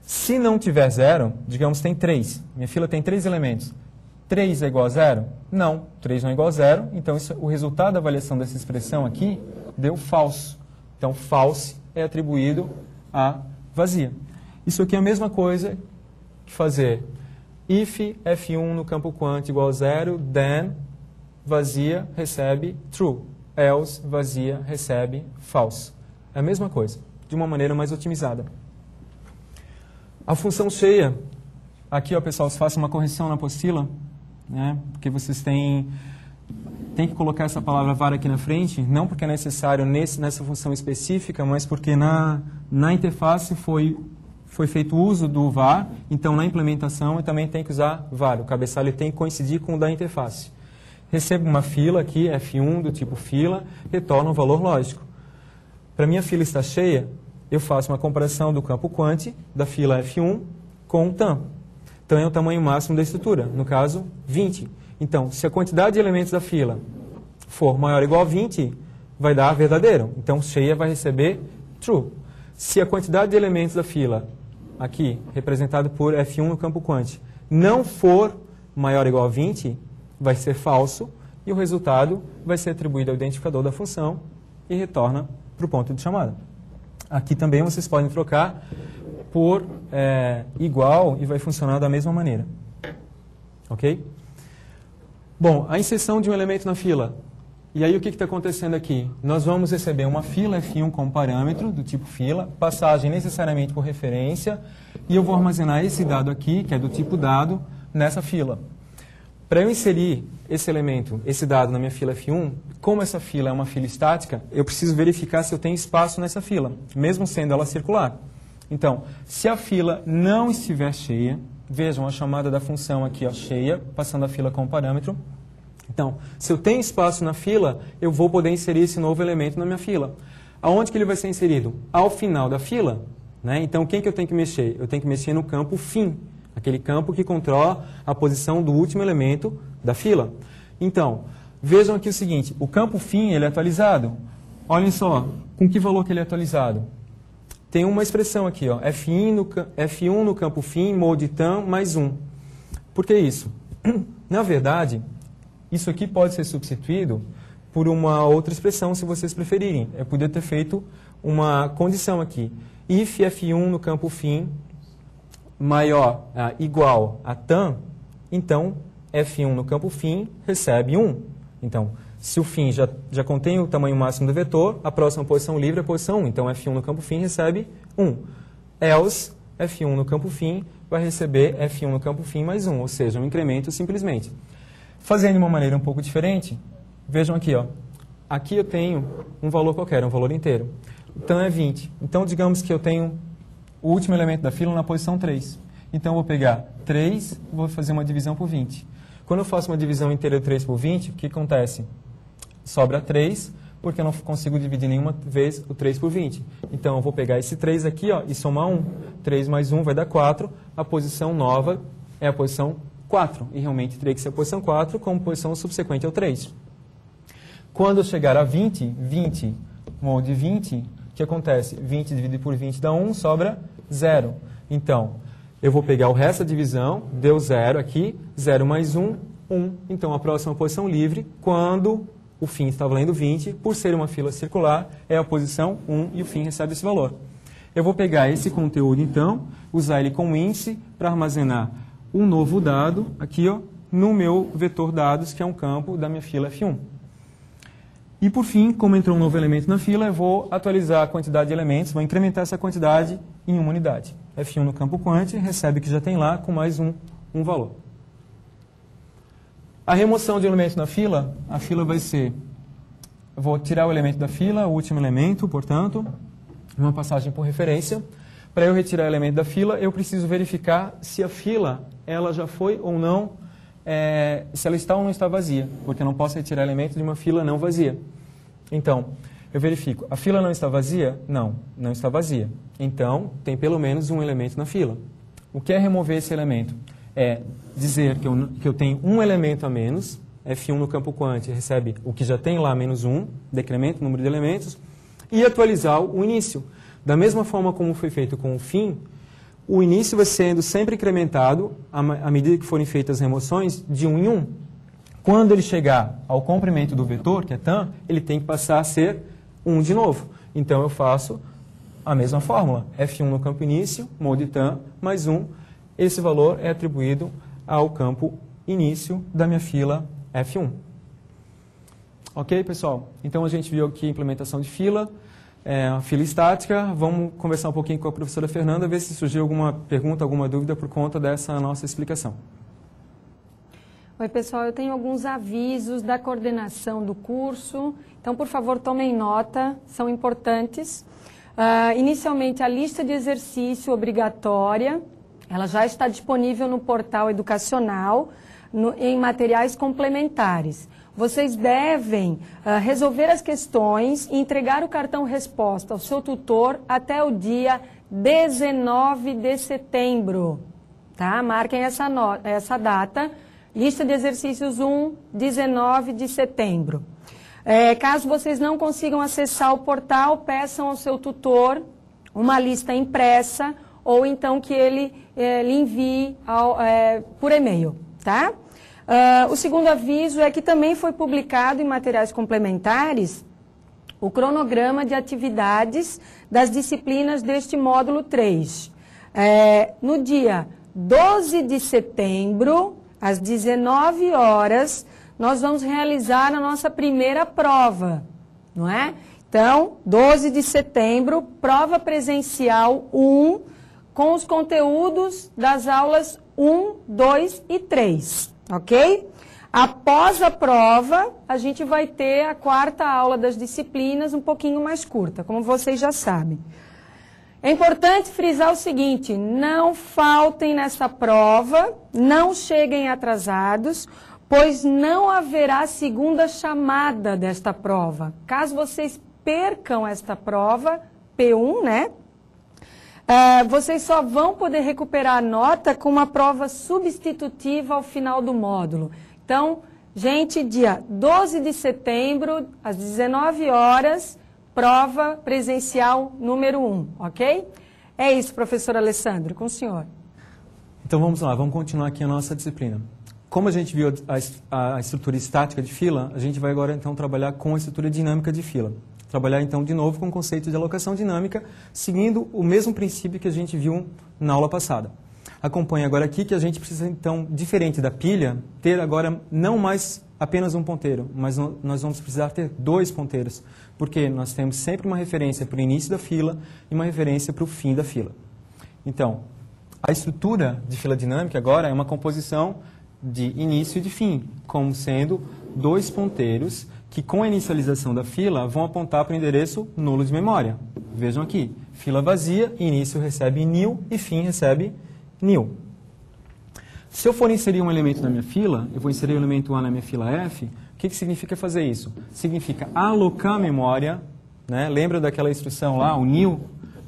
Se não tiver 0, digamos tem 3. Minha fila tem 3 elementos. 3 é igual a 0? Não, 3 não é igual a 0. Então o resultado da avaliação dessa expressão aqui deu falso. Então false é atribuído a vazia. Isso aqui é a mesma coisa que fazer if F1 no campo quant igual a 0, then vazia recebe true. Else vazia recebe false. É a mesma coisa, de uma maneira mais otimizada. A função cheia, aqui, pessoal, se faça uma correção na apostila, né, porque vocês têm que colocar essa palavra var aqui na frente, não porque é necessário nessa função específica, mas porque na interface foi feito uso do var, então na implementação eu também tenho que usar var. O cabeçalho tem que coincidir com o da interface. Recebo uma fila aqui, F1, do tipo fila, retorna um valor lógico. Para minha fila estar cheia, eu faço uma comparação do campo quant da fila F1 com o tam. Tam é o tamanho máximo da estrutura, no caso, 20. Então, se a quantidade de elementos da fila for maior ou igual a 20, vai dar verdadeiro. Então, cheia vai receber true. Se a quantidade de elementos da fila, aqui, representado por F1 no campo quant, não for maior ou igual a 20, vai ser falso, e o resultado vai ser atribuído ao identificador da função e retorna para o ponto de chamada. Aqui também vocês podem trocar por igual e vai funcionar da mesma maneira. Ok? Bom, a inserção de um elemento na fila. E aí o que está acontecendo aqui? Nós vamos receber uma fila F1 como parâmetro, do tipo fila, passagem necessariamente por referência, e eu vou armazenar esse dado aqui, que é do tipo dado, nessa fila. Para eu inserir esse elemento, esse dado na minha fila F1, como essa fila é uma fila estática, eu preciso verificar se eu tenho espaço nessa fila, mesmo sendo ela circular. Então, se a fila não estiver cheia, vejam a chamada da função aqui, cheia, passando a fila como parâmetro. Então, se eu tenho espaço na fila, eu vou poder inserir esse novo elemento na minha fila. Aonde que ele vai ser inserido? Ao final da fila. Né? Então, quem que eu tenho que mexer? Eu tenho que mexer no campo fim, aquele campo que controla a posição do último elemento da fila. Então, Vejam aqui o seguinte, o campo fim ele é atualizado. Olhem só, com que valor que ele é atualizado? Tem uma expressão aqui, ó, F1 no campo fim, mode tam mais 1. Por que isso? Na verdade, isso aqui pode ser substituído por uma outra expressão, se vocês preferirem. Eu poderia ter feito uma condição aqui. If F1 no campo fim maior, igual a tam, então F1 no campo fim recebe 1. Então, se o fim já contém o tamanho máximo do vetor, a próxima posição livre é a posição 1. Então, F1 no campo fim recebe 1. Else, F1 no campo fim vai receber F1 no campo fim mais 1, ou seja, um incremento simplesmente. Fazendo de uma maneira um pouco diferente, vejam aqui, ó. Aqui eu tenho um valor qualquer, um valor inteiro. O tam é 20. Então, digamos que eu tenho o último elemento da fila na posição 3. Então, eu vou pegar 3 e vou fazer uma divisão por 20. Quando eu faço uma divisão inteira de 3 por 20, o que acontece? Sobra 3, porque eu não consigo dividir nenhuma vez o 3 por 20. Então, eu vou pegar esse 3 aqui, ó, e somar 1. 3 mais 1 vai dar 4. A posição nova é a posição 4. E realmente teria que ser a posição 4, como posição subsequente ao 3. Quando eu chegar a 20, 20 mode 20, o que acontece? 20 dividido por 20 dá 1, sobra 0. Então, eu vou pegar o resto da divisão, deu 0 aqui, 0 mais 1, 1. Então, a próxima posição livre, quando o fim está valendo 20, por ser uma fila circular, é a posição 1 e o fim recebe esse valor. Eu vou pegar esse conteúdo, então, usar ele como índice para armazenar um novo dado, aqui, ó, no meu vetor dados, que é um campo da minha fila F1. E, por fim, como entrou um novo elemento na fila, eu vou atualizar a quantidade de elementos, vou incrementar essa quantidade em uma unidade. F1 no campo quant recebe o que já tem lá com mais um valor. A remoção de elemento na fila, a fila vai ser, eu vou tirar o elemento da fila, o último elemento, portanto, uma passagem por referência. Para eu retirar o elemento da fila, eu preciso verificar se a fila ela já foi ou não, se ela está ou não está vazia, porque eu não posso retirar elemento de uma fila não vazia. Então, eu verifico, a fila não está vazia? Não, não está vazia. Então, tem pelo menos um elemento na fila. O que é remover esse elemento? É dizer que eu tenho um elemento a menos, F1 no campo quant recebe o que já tem lá, menos 1, decremento o número de elementos, e atualizar o início. Da mesma forma como foi feito com o fim, o início vai sendo sempre incrementado à medida que forem feitas as remoções de 1 em 1. Quando ele chegar ao comprimento do vetor, que é tam, ele tem que passar a ser 1 de novo. Então, eu faço a mesma fórmula. F1 no campo início, mode tam, mais 1. Esse valor é atribuído ao campo início da minha fila F1. Ok, pessoal? Então, a gente viu aqui a implementação de fila, a fila estática. Vamos conversar um pouquinho com a professora Fernanda, ver se surgiu alguma pergunta, alguma dúvida por conta dessa nossa explicação. Oi, pessoal, eu tenho alguns avisos da coordenação do curso, então, por favor, tomem nota, são importantes. Inicialmente, a lista de exercício obrigatória, ela já está disponível no portal educacional, em materiais complementares. Vocês devem resolver as questões e entregar o cartão resposta ao seu tutor até o dia 19 de setembro. Tá? Marquem essa data. Lista de exercícios 1, 19 de setembro. Caso vocês não consigam acessar o portal, peçam ao seu tutor uma lista impressa ou então que ele lhe envie por e-mail. Tá? O segundo aviso é que também foi publicado em materiais complementares o cronograma de atividades das disciplinas deste módulo 3. No dia 12 de setembro, às 19 horas, nós vamos realizar a nossa primeira prova, não é? Então, 12 de setembro, prova presencial 1, com os conteúdos das aulas 1, 2 e 3, ok? Após a prova, a gente vai ter a quarta aula das disciplinas, um pouquinho mais curta, como vocês já sabem. É importante frisar o seguinte, não faltem nessa prova, não cheguem atrasados, pois não haverá segunda chamada desta prova. Caso vocês percam esta prova, P1, né? Vocês só vão poder recuperar a nota com uma prova substitutiva ao final do módulo. Então, Gente, dia 12 de setembro, às 19 horas, prova presencial número 1, ok? É isso, professor Alessandro, com o senhor. Então vamos lá, vamos continuar aqui a nossa disciplina. Como a gente viu a estrutura estática de fila, a gente vai agora então trabalhar com a estrutura dinâmica de fila. Trabalhar então de novo com o conceito de alocação dinâmica, seguindo o mesmo princípio que a gente viu na aula passada. Acompanhe agora aqui que a gente precisa então, diferente da pilha, ter agora não mais apenas um ponteiro, mas nós vamos precisar ter 2 ponteiros, porque nós temos sempre uma referência para o início da fila e uma referência para o fim da fila. Então, a estrutura de fila dinâmica agora é uma composição de início e de fim, como sendo 2 ponteiros que com a inicialização da fila vão apontar para o endereço nulo de memória. Vejam aqui, fila vazia, início recebe nil e fim recebe nil. Se eu for inserir um elemento na minha fila, eu vou inserir o elemento A na minha fila F, o que significa fazer isso? Significa alocar a memória, né? Lembra daquela instrução lá, o nil?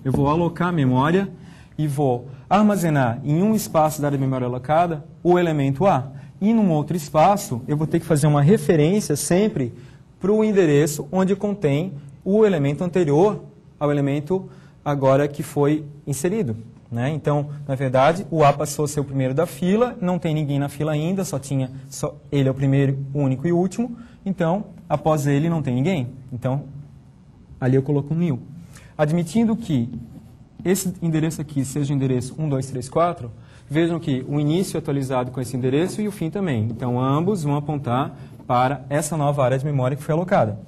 Eu vou alocar a memória e vou armazenar em um espaço da área de memória alocada o elemento A. E num outro espaço, eu vou ter que fazer uma referência sempre para o endereço onde contém o elemento anterior ao elemento agora que foi inserido. Né? Então, na verdade, o A passou a ser o primeiro da fila, não tem ninguém na fila ainda, só ele é o primeiro, o único e último, então, após ele não tem ninguém. Então, ali eu coloco um nil. Admitindo que esse endereço aqui seja o endereço 1, 2, 3, 4, vejam que o início é atualizado com esse endereço e o fim também. Então, ambos vão apontar para essa nova área de memória que foi alocada.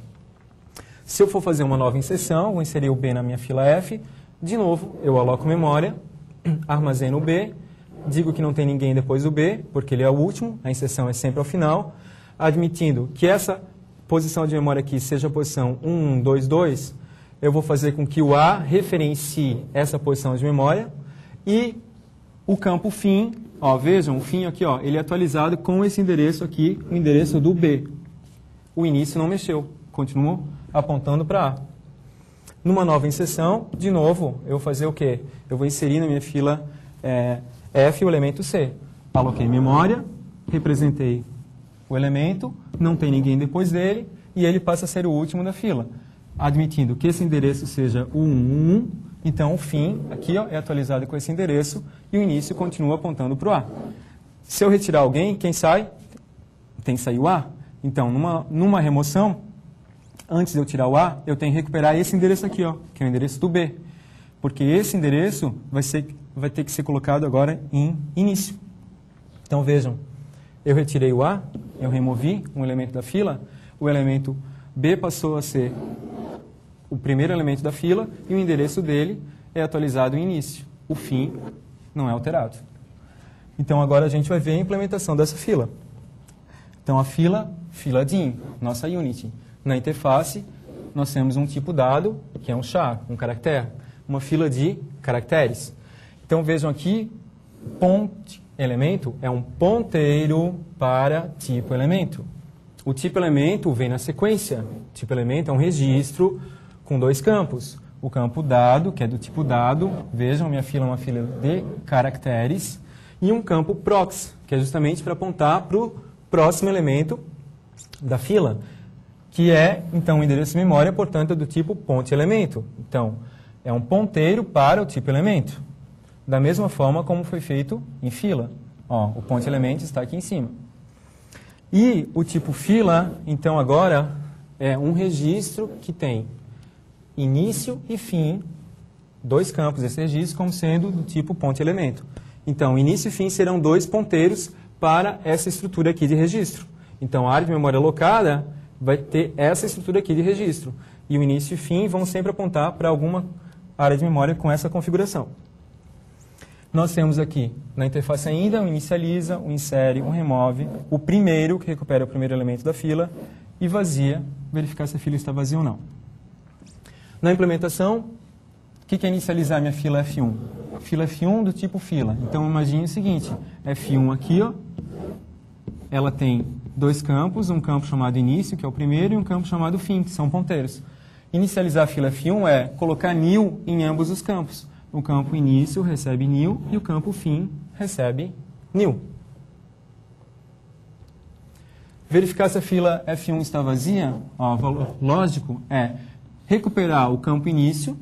Se eu for fazer uma nova inserção, vou inserir o B na minha fila F, de novo, eu aloco memória, armazeno o B, digo que não tem ninguém depois do B, porque ele é o último, a inserção é sempre ao final, admitindo que essa posição de memória aqui seja a posição 1, 1, 2, 2, eu vou fazer com que o A referencie essa posição de memória e o campo fim, ó, vejam, o fim aqui, ó, ele é atualizado com esse endereço aqui, o endereço do B. O início não mexeu, continuou apontando para A. Numa nova inserção, de novo, eu vou fazer o quê? Eu vou inserir na minha fila F o elemento C. Aloquei memória, representei o elemento, não tem ninguém depois dele, e ele passa a ser o último da fila. Admitindo que esse endereço seja o 111, então o fim aqui ó, é atualizado com esse endereço e o início continua apontando para o A. Se eu retirar alguém, quem sai? Tem que sair o A. Então, numa remoção, antes de eu tirar o A, eu tenho que recuperar esse endereço aqui, ó, que é o endereço do B. Porque esse endereço vai ter que ser colocado agora em início. Então, vejam, eu retirei o A, eu removi um elemento da fila, o elemento B passou a ser o primeiro elemento da fila e o endereço dele é atualizado em início. O fim não é alterado. Então, agora a gente vai ver a implementação dessa fila. Então, a fila dim, nossa unity. Na interface, nós temos um tipo dado, que é um char, um caractere, uma fila de caracteres. Então, vejam aqui, point elemento é um ponteiro para tipo elemento. O tipo elemento vem na sequência. O tipo elemento é um registro com 2 campos. O campo dado, que é do tipo dado, vejam, minha fila é uma fila de caracteres, e um campo prox, que é justamente para apontar para o próximo elemento da fila, que é, então, o endereço de memória, portanto, do tipo ponte elemento. Então, é um ponteiro para o tipo elemento, da mesma forma como foi feito em fila. Ó, o ponte elemento está aqui em cima. E o tipo fila, então, agora, é um registro que tem início e fim, 2 campos desse registro, como sendo do tipo ponte elemento. Então, início e fim serão 2 ponteiros para essa estrutura aqui de registro. Então, a área de memória alocada vai ter essa estrutura aqui de registro. E o início e fim vão sempre apontar para alguma área de memória com essa configuração. Nós temos aqui, na interface ainda, um inicializa, um insere, um remove, o primeiro, que recupera o primeiro elemento da fila, e vazia, verificar se a fila está vazia ou não. Na implementação, o que é inicializar minha fila F1? Fila F1 do tipo fila. Então, imagine o seguinte, F1 aqui, ó, ela tem 2 campos, um campo chamado início, que é o primeiro, e um campo chamado fim, que são ponteiros. Inicializar a fila F1 é colocar nil em ambos os campos. O campo início recebe nil e o campo fim recebe nil. Verificar se a fila F1 está vazia, ó, o valor lógico é recuperar o campo início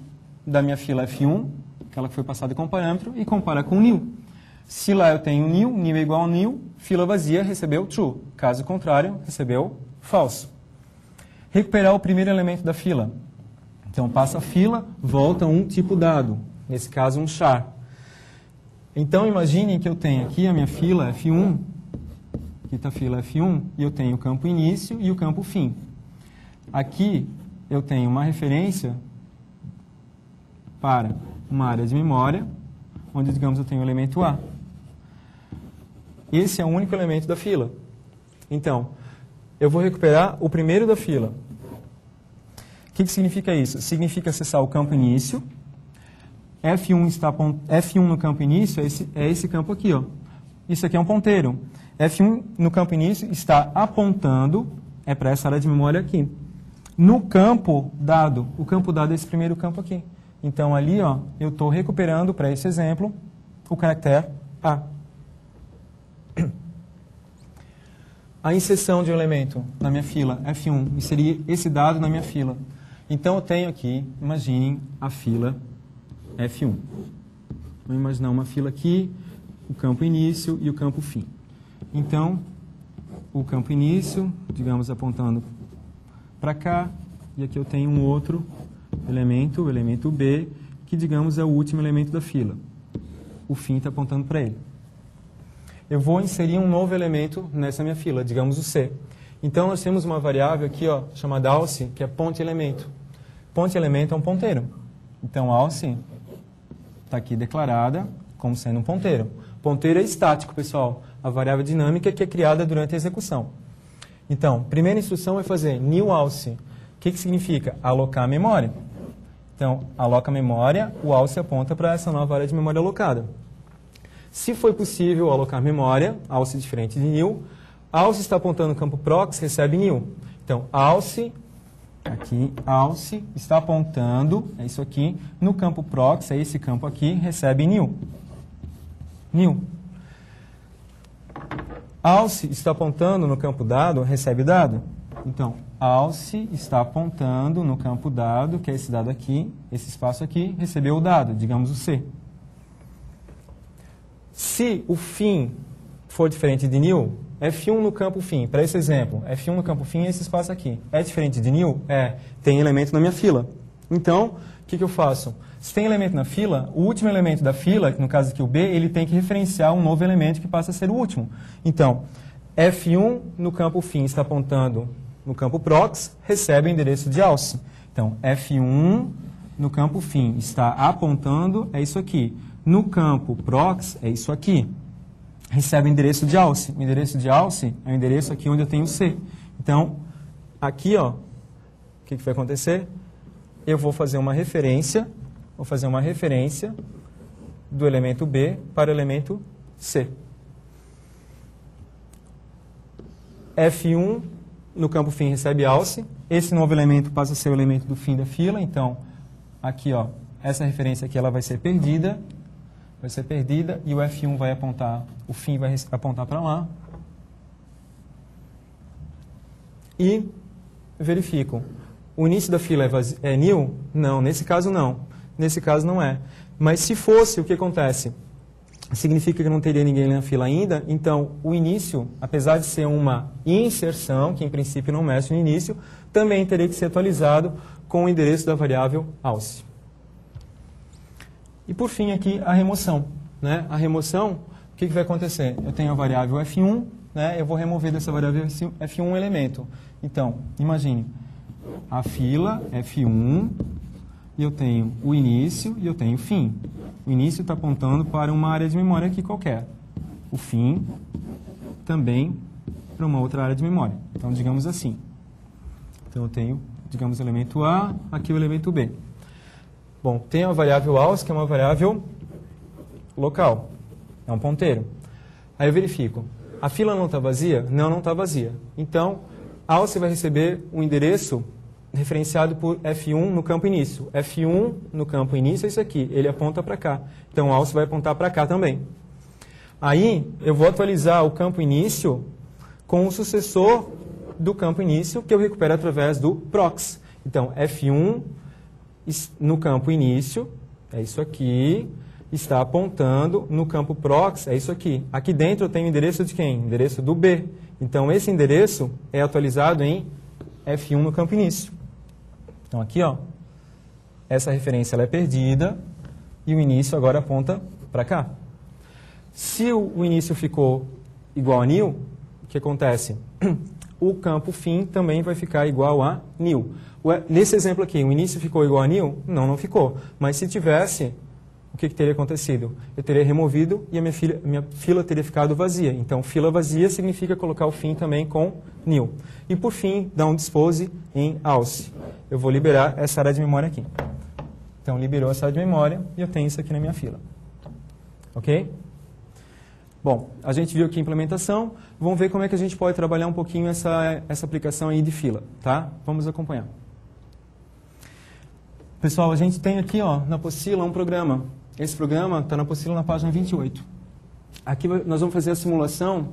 da minha fila F1, aquela que foi passada com parâmetro, e comparar com o new. Se lá eu tenho new é igual a new, fila vazia recebeu true. Caso contrário, recebeu false. Recuperar o primeiro elemento da fila. Então, passa a fila, volta um tipo dado. Nesse caso, um char. Então, imaginem que eu tenho aqui a minha fila F1. Aqui está a fila F1 e eu tenho o campo início e o campo fim. Aqui eu tenho uma referência para uma área de memória, onde, digamos, eu tenho o elemento A. Esse é o único elemento da fila. Então, eu vou recuperar o primeiro da fila. O que significa isso? Significa acessar o campo início. F1 no campo início é esse campo aqui, ó. Isso aqui é um ponteiro. F1 no campo início está apontando para essa área de memória aqui. No campo dado, o campo dado é esse primeiro campo aqui. Então, ali, ó, eu estou recuperando, para esse exemplo, o caractere A. A inserção de um elemento na minha fila F1, inserir esse dado na minha fila. Então, eu tenho aqui, imaginem, a fila F1. Vamos imaginar uma fila aqui, o campo início e o campo fim. Então, o campo início, digamos, apontando para cá, e aqui eu tenho um outro elemento, o elemento B, que, digamos, é o último elemento da fila. O fim está apontando para ele. Eu vou inserir um novo elemento nessa minha fila, digamos o C. Então, nós temos uma variável aqui, ó, chamada alce, que é ponte-elemento. Ponte-elemento é um ponteiro. Então, alce está aqui declarada como sendo um ponteiro. Ponteiro é estático, pessoal. A variável dinâmica que é criada durante a execução. Então, primeira instrução é fazer new alce. O que significa? Alocar a memória. Então, aloca a memória, o alce aponta para essa nova área de memória alocada. Se foi possível alocar memória, alce diferente de new, alce está apontando no campo prox, recebe new. Então, alce, aqui, alce está apontando, é isso aqui, no campo prox, é esse campo aqui, recebe new. New. Alce está apontando no campo dado, recebe dado. Então, alce está apontando no campo dado, que é esse dado aqui, esse espaço aqui, recebeu o dado, digamos o C. Se o fim for diferente de new, F1 no campo fim, para esse exemplo, F1 no campo fim é esse espaço aqui. É diferente de new? É, tem elemento na minha fila. Então, o que eu faço? Se tem elemento na fila, o último elemento da fila, que no caso aqui o B, ele tem que referenciar um novo elemento que passa a ser o último. Então, F1 no campo fim está apontando no campo prox, recebe o endereço de alce. Então, F1 no campo fim está apontando, é isso aqui. No campo prox, é isso aqui. Recebe o endereço de alce. O endereço de alce é o endereço aqui onde eu tenho o C. Então, aqui, ó, o que vai acontecer? Eu vou fazer uma referência do elemento B para o elemento C. F1 no campo fim recebe alce. Esse novo elemento passa a ser o elemento do fim da fila. Então, aqui, ó, essa referência aqui ela vai ser perdida e o F1 vai apontar, o fim vai apontar para lá. E verifico. O início da fila é new? Não, nesse caso não. Nesse caso não é. Mas se fosse, o que acontece? Significa que não teria ninguém na fila ainda, então o início, apesar de ser uma inserção, que em princípio não mexe no início, também teria que ser atualizado com o endereço da variável alce. E por fim aqui a remoção. Né? A remoção, o que vai acontecer? Eu tenho a variável F1, né? Eu vou remover dessa variável F1 um elemento. Então, imagine, a fila F1, e eu tenho o início e eu tenho o fim. O início está apontando para uma área de memória aqui qualquer. O fim também para uma outra área de memória. Então, digamos assim. Então, eu tenho, digamos, o elemento A, aqui o elemento B. Bom, tem a variável alce, que é uma variável local. É um ponteiro. Aí eu verifico. A fila não está vazia? Não, não está vazia. Então, alce vai receber um endereço referenciado por F1 no campo início. F1 no campo início é isso aqui. Ele aponta para cá. Então, alce vai apontar para cá também. Aí, eu vou atualizar o campo início com o sucessor do campo início, que eu recupero através do prox. Então, F1 no campo início, é isso aqui, está apontando no campo prox, é isso aqui. Aqui dentro eu tenho o endereço de quem? Endereço do B. Então, esse endereço é atualizado em F1 no campo início. Então, aqui, ó, essa referência ela é perdida e o início agora aponta para cá. Se o início ficou igual a nil, o que acontece? O campo fim também vai ficar igual a nil. Nesse exemplo aqui, o início ficou igual a nil? Não, não ficou. Mas se tivesse, o que teria acontecido? Eu teria removido e a minha fila teria ficado vazia. Então, fila vazia significa colocar o fim também com nil. E por fim, dar um dispose em alce. Eu vou liberar essa área de memória aqui. Então, liberou essa área de memória e eu tenho isso aqui na minha fila. Ok? Bom, a gente viu aqui a implementação. Vamos ver como é que a gente pode trabalhar um pouquinho essa aplicação aí de fila, tá? Vamos acompanhar. Pessoal, a gente tem aqui, ó, na apostila um programa. Esse programa está na apostila na página 28. Aqui nós vamos fazer a simulação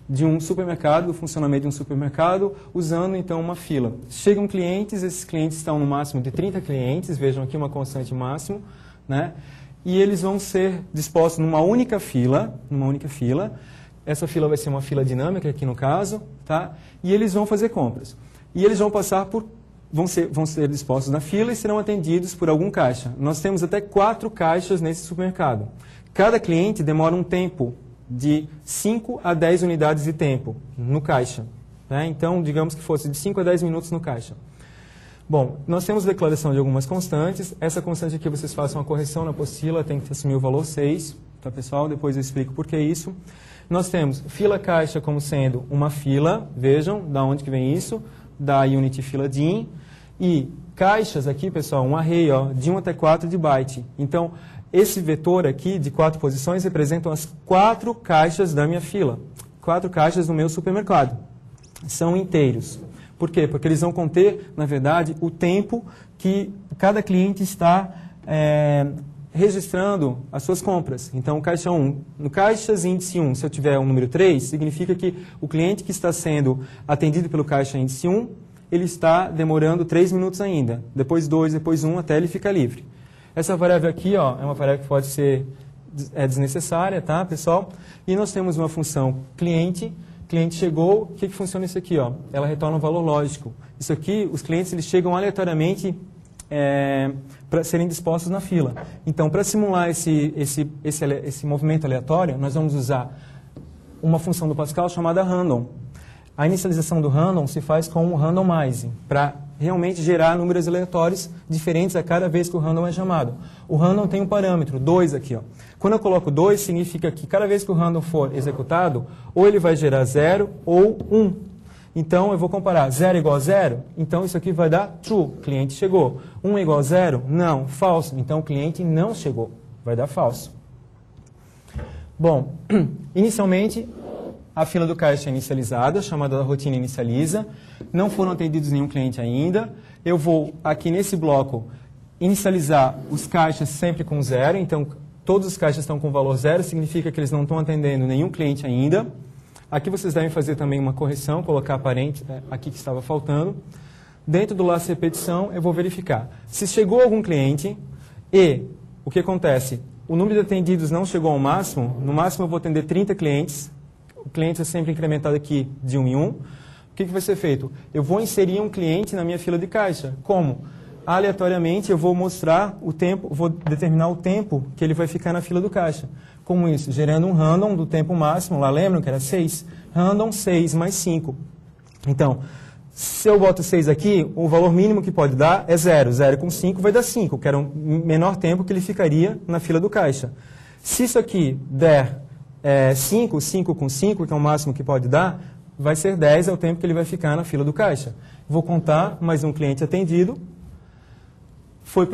de um supermercado, do funcionamento de um supermercado, usando então uma fila. Chegam clientes, esses clientes estão no máximo de 30 clientes, vejam aqui uma constante máximo, né? E eles vão ser dispostos numa única fila. Essa fila vai ser uma fila dinâmica aqui no caso, tá? E eles vão fazer compras. E eles vão passar por, vão ser dispostos na fila e serão atendidos por algum caixa. Nós temos até 4 caixas nesse supermercado. Cada cliente demora um tempo de 5 a 10 unidades de tempo no caixa, né? Então, digamos que fosse de 5 a 10 minutos no caixa. Bom, nós temos declaração de algumas constantes. Essa constante aqui vocês façam uma correção na apostila, tem que assumir o valor 6, tá, pessoal? Depois eu explico por que isso. Nós temos fila-caixa como sendo uma fila, vejam, da onde que vem isso? Da Unity fila DIN. E caixas aqui, pessoal, um array, ó, de 1 até 4 de byte. Então, esse vetor aqui de 4 posições representam as 4 caixas da minha fila. 4 caixas do meu supermercado. São inteiros. Por quê? Porque eles vão conter, na verdade, o tempo que cada cliente está registrando as suas compras. Então, caixa 1. No caixas índice 1, se eu tiver um número 3, significa que o cliente que está sendo atendido pelo caixa índice 1, ele está demorando 3 minutos ainda. Depois 2, depois 1, até ele ficar livre. Essa variável aqui, ó, é uma variável que pode ser desnecessária, tá, pessoal? E nós temos uma função cliente. Cliente chegou, o que funciona isso aqui? Ó? Ela retorna um valor lógico. Isso aqui, os clientes eles chegam aleatoriamente para serem dispostos na fila. Então, para simular esse movimento aleatório, nós vamos usar uma função do Pascal chamada random. A inicialização do random se faz com o randomize, para realmente gerar números aleatórios diferentes a cada vez que o random é chamado. O random tem um parâmetro, 2 aqui. Ó. Quando eu coloco 2, significa que cada vez que o random for executado, ou ele vai gerar 0 ou 1. Então, eu vou comparar 0 igual a 0, então isso aqui vai dar true, cliente chegou. 1 igual a 0? Não, falso, então o cliente não chegou, vai dar falso. Bom, inicialmente, a fila do caixa é inicializada, chamada rotina inicializa. Não foram atendidos nenhum cliente ainda. Eu vou, aqui nesse bloco, inicializar os caixas sempre com 0. Então, todos os caixas estão com valor 0, significa que eles não estão atendendo nenhum cliente ainda. Aqui vocês devem fazer também uma correção, colocar parente aqui que estava faltando. Dentro do laço repetição, eu vou verificar. Se chegou algum cliente e o que acontece? O número de atendidos não chegou ao máximo, no máximo eu vou atender 30 clientes. O cliente é sempre incrementado aqui de 1 em 1. O que vai ser feito? Eu vou inserir um cliente na minha fila de caixa. Como? Aleatoriamente eu vou mostrar o tempo, vou determinar o tempo que ele vai ficar na fila do caixa. Como isso? Gerando um random do tempo máximo, lá lembram que era 6? Random 6 mais 5. Então, se eu boto 6 aqui, o valor mínimo que pode dar é 0. 0 com 5 vai dar 5, que era o menor tempo que ele ficaria na fila do caixa. Se isso aqui der 5, 5 com 5, que é o máximo que pode dar, vai ser 10, é o tempo que ele vai ficar na fila do caixa. Vou contar mais um cliente atendido, foi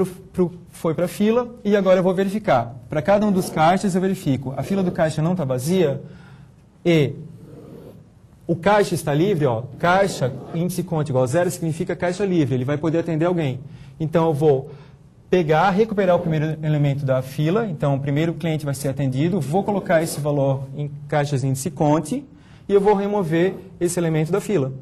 para a fila e agora eu vou verificar. Para cada um dos caixas eu verifico, a fila do caixa não está vazia e o caixa está livre, ó, caixa, índice conta igual a 0 significa caixa livre, ele vai poder atender alguém. Então eu vou pegar, recuperar o primeiro elemento da fila, então o primeiro cliente vai ser atendido, vou colocar esse valor em caixas índice conte e eu vou remover esse elemento da fila.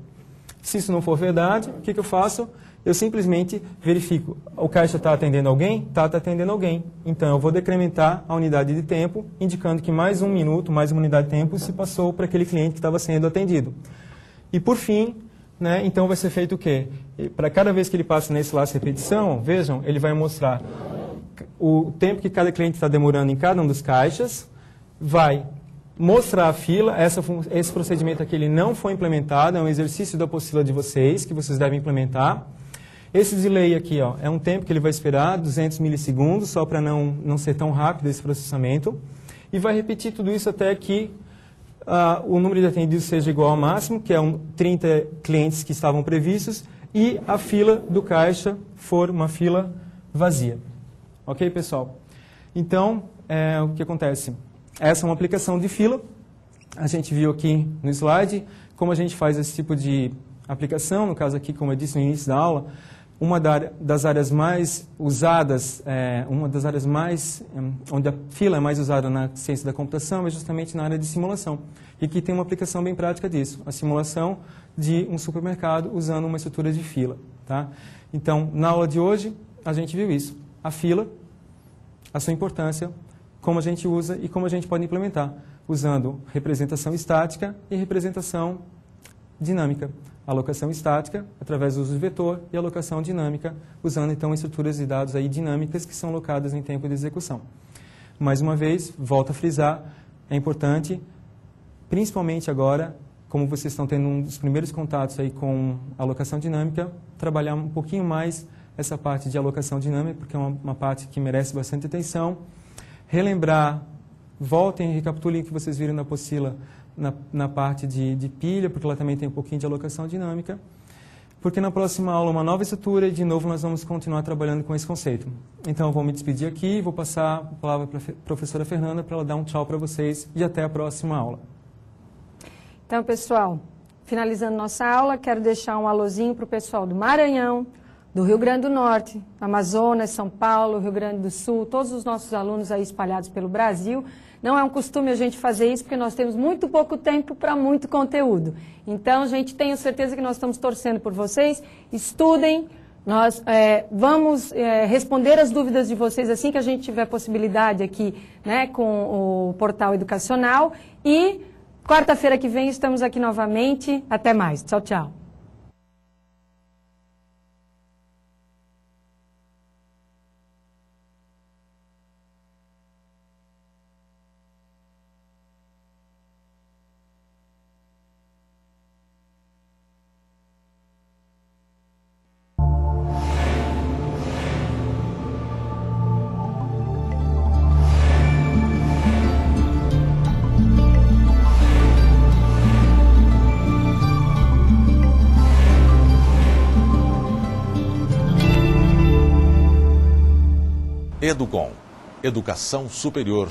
Se isso não for verdade, o que eu faço? Eu simplesmente verifico, o caixa está atendendo alguém? Está atendendo alguém. Então, eu vou decrementar a unidade de tempo, indicando que mais 1 minuto, mais uma unidade de tempo se passou para aquele cliente que estava sendo atendido. E, por fim, né, então vai ser feito o quê? Para cada vez que ele passa nesse laço de repetição, vejam, ele vai mostrar o tempo que cada cliente está demorando em cada um dos caixas, vai mostrar a fila, esse procedimento aqui ele não foi implementado, é um exercício da apostila de vocês, que vocês devem implementar. Esse delay aqui, ó, é um tempo que ele vai esperar, 200 milissegundos, só para não ser tão rápido esse processamento. E vai repetir tudo isso até que o número de atendidos seja igual ao máximo, que é 30 clientes que estavam previstos, e a fila do caixa for uma fila vazia. Ok, pessoal? Então, o que acontece? Essa é uma aplicação de fila. A gente viu aqui no slide como a gente faz esse tipo de aplicação. No caso aqui, como eu disse no início da aula, uma das áreas mais usadas, onde a fila é mais usada na ciência da computação é justamente na área de simulação. E aqui tem uma aplicação bem prática disso, a simulação de um supermercado usando uma estrutura de fila. Tá? Então, na aula de hoje, a gente viu isso. A fila, a sua importância, como a gente usa e como a gente pode implementar, usando representação estática e representação dinâmica. Alocação estática, através do uso de vetor, e alocação dinâmica, usando então estruturas de dados aí dinâmicas que são alocadas em tempo de execução. Mais uma vez, volto a frisar, é importante, principalmente agora, como vocês estão tendo um dos primeiros contatos aí com a alocação dinâmica, trabalhar um pouquinho mais essa parte de alocação dinâmica, porque é uma parte que merece bastante atenção. Relembrar, voltem e recapitulem o que vocês viram na apostila na parte de pilha, porque ela também tem um pouquinho de alocação dinâmica. Porque na próxima aula uma nova estrutura e de novo nós vamos continuar trabalhando com esse conceito. Então eu vou me despedir aqui e vou passar a palavra para a professora Fernanda para ela dar um tchau para vocês e até a próxima aula. Então, pessoal, finalizando nossa aula, quero deixar um alôzinho para o pessoal do Maranhão, do Rio Grande do Norte, Amazonas, São Paulo, Rio Grande do Sul, todos os nossos alunos aí espalhados pelo Brasil. Não é um costume a gente fazer isso, porque nós temos muito pouco tempo para muito conteúdo. Então, gente, tenho certeza que nós estamos torcendo por vocês. Estudem, nós vamos responder as dúvidas de vocês assim que a gente tiver possibilidade aqui, né, com o portal educacional. E quarta-feira que vem estamos aqui novamente. Até mais. Tchau, tchau. Educom, Educação Superior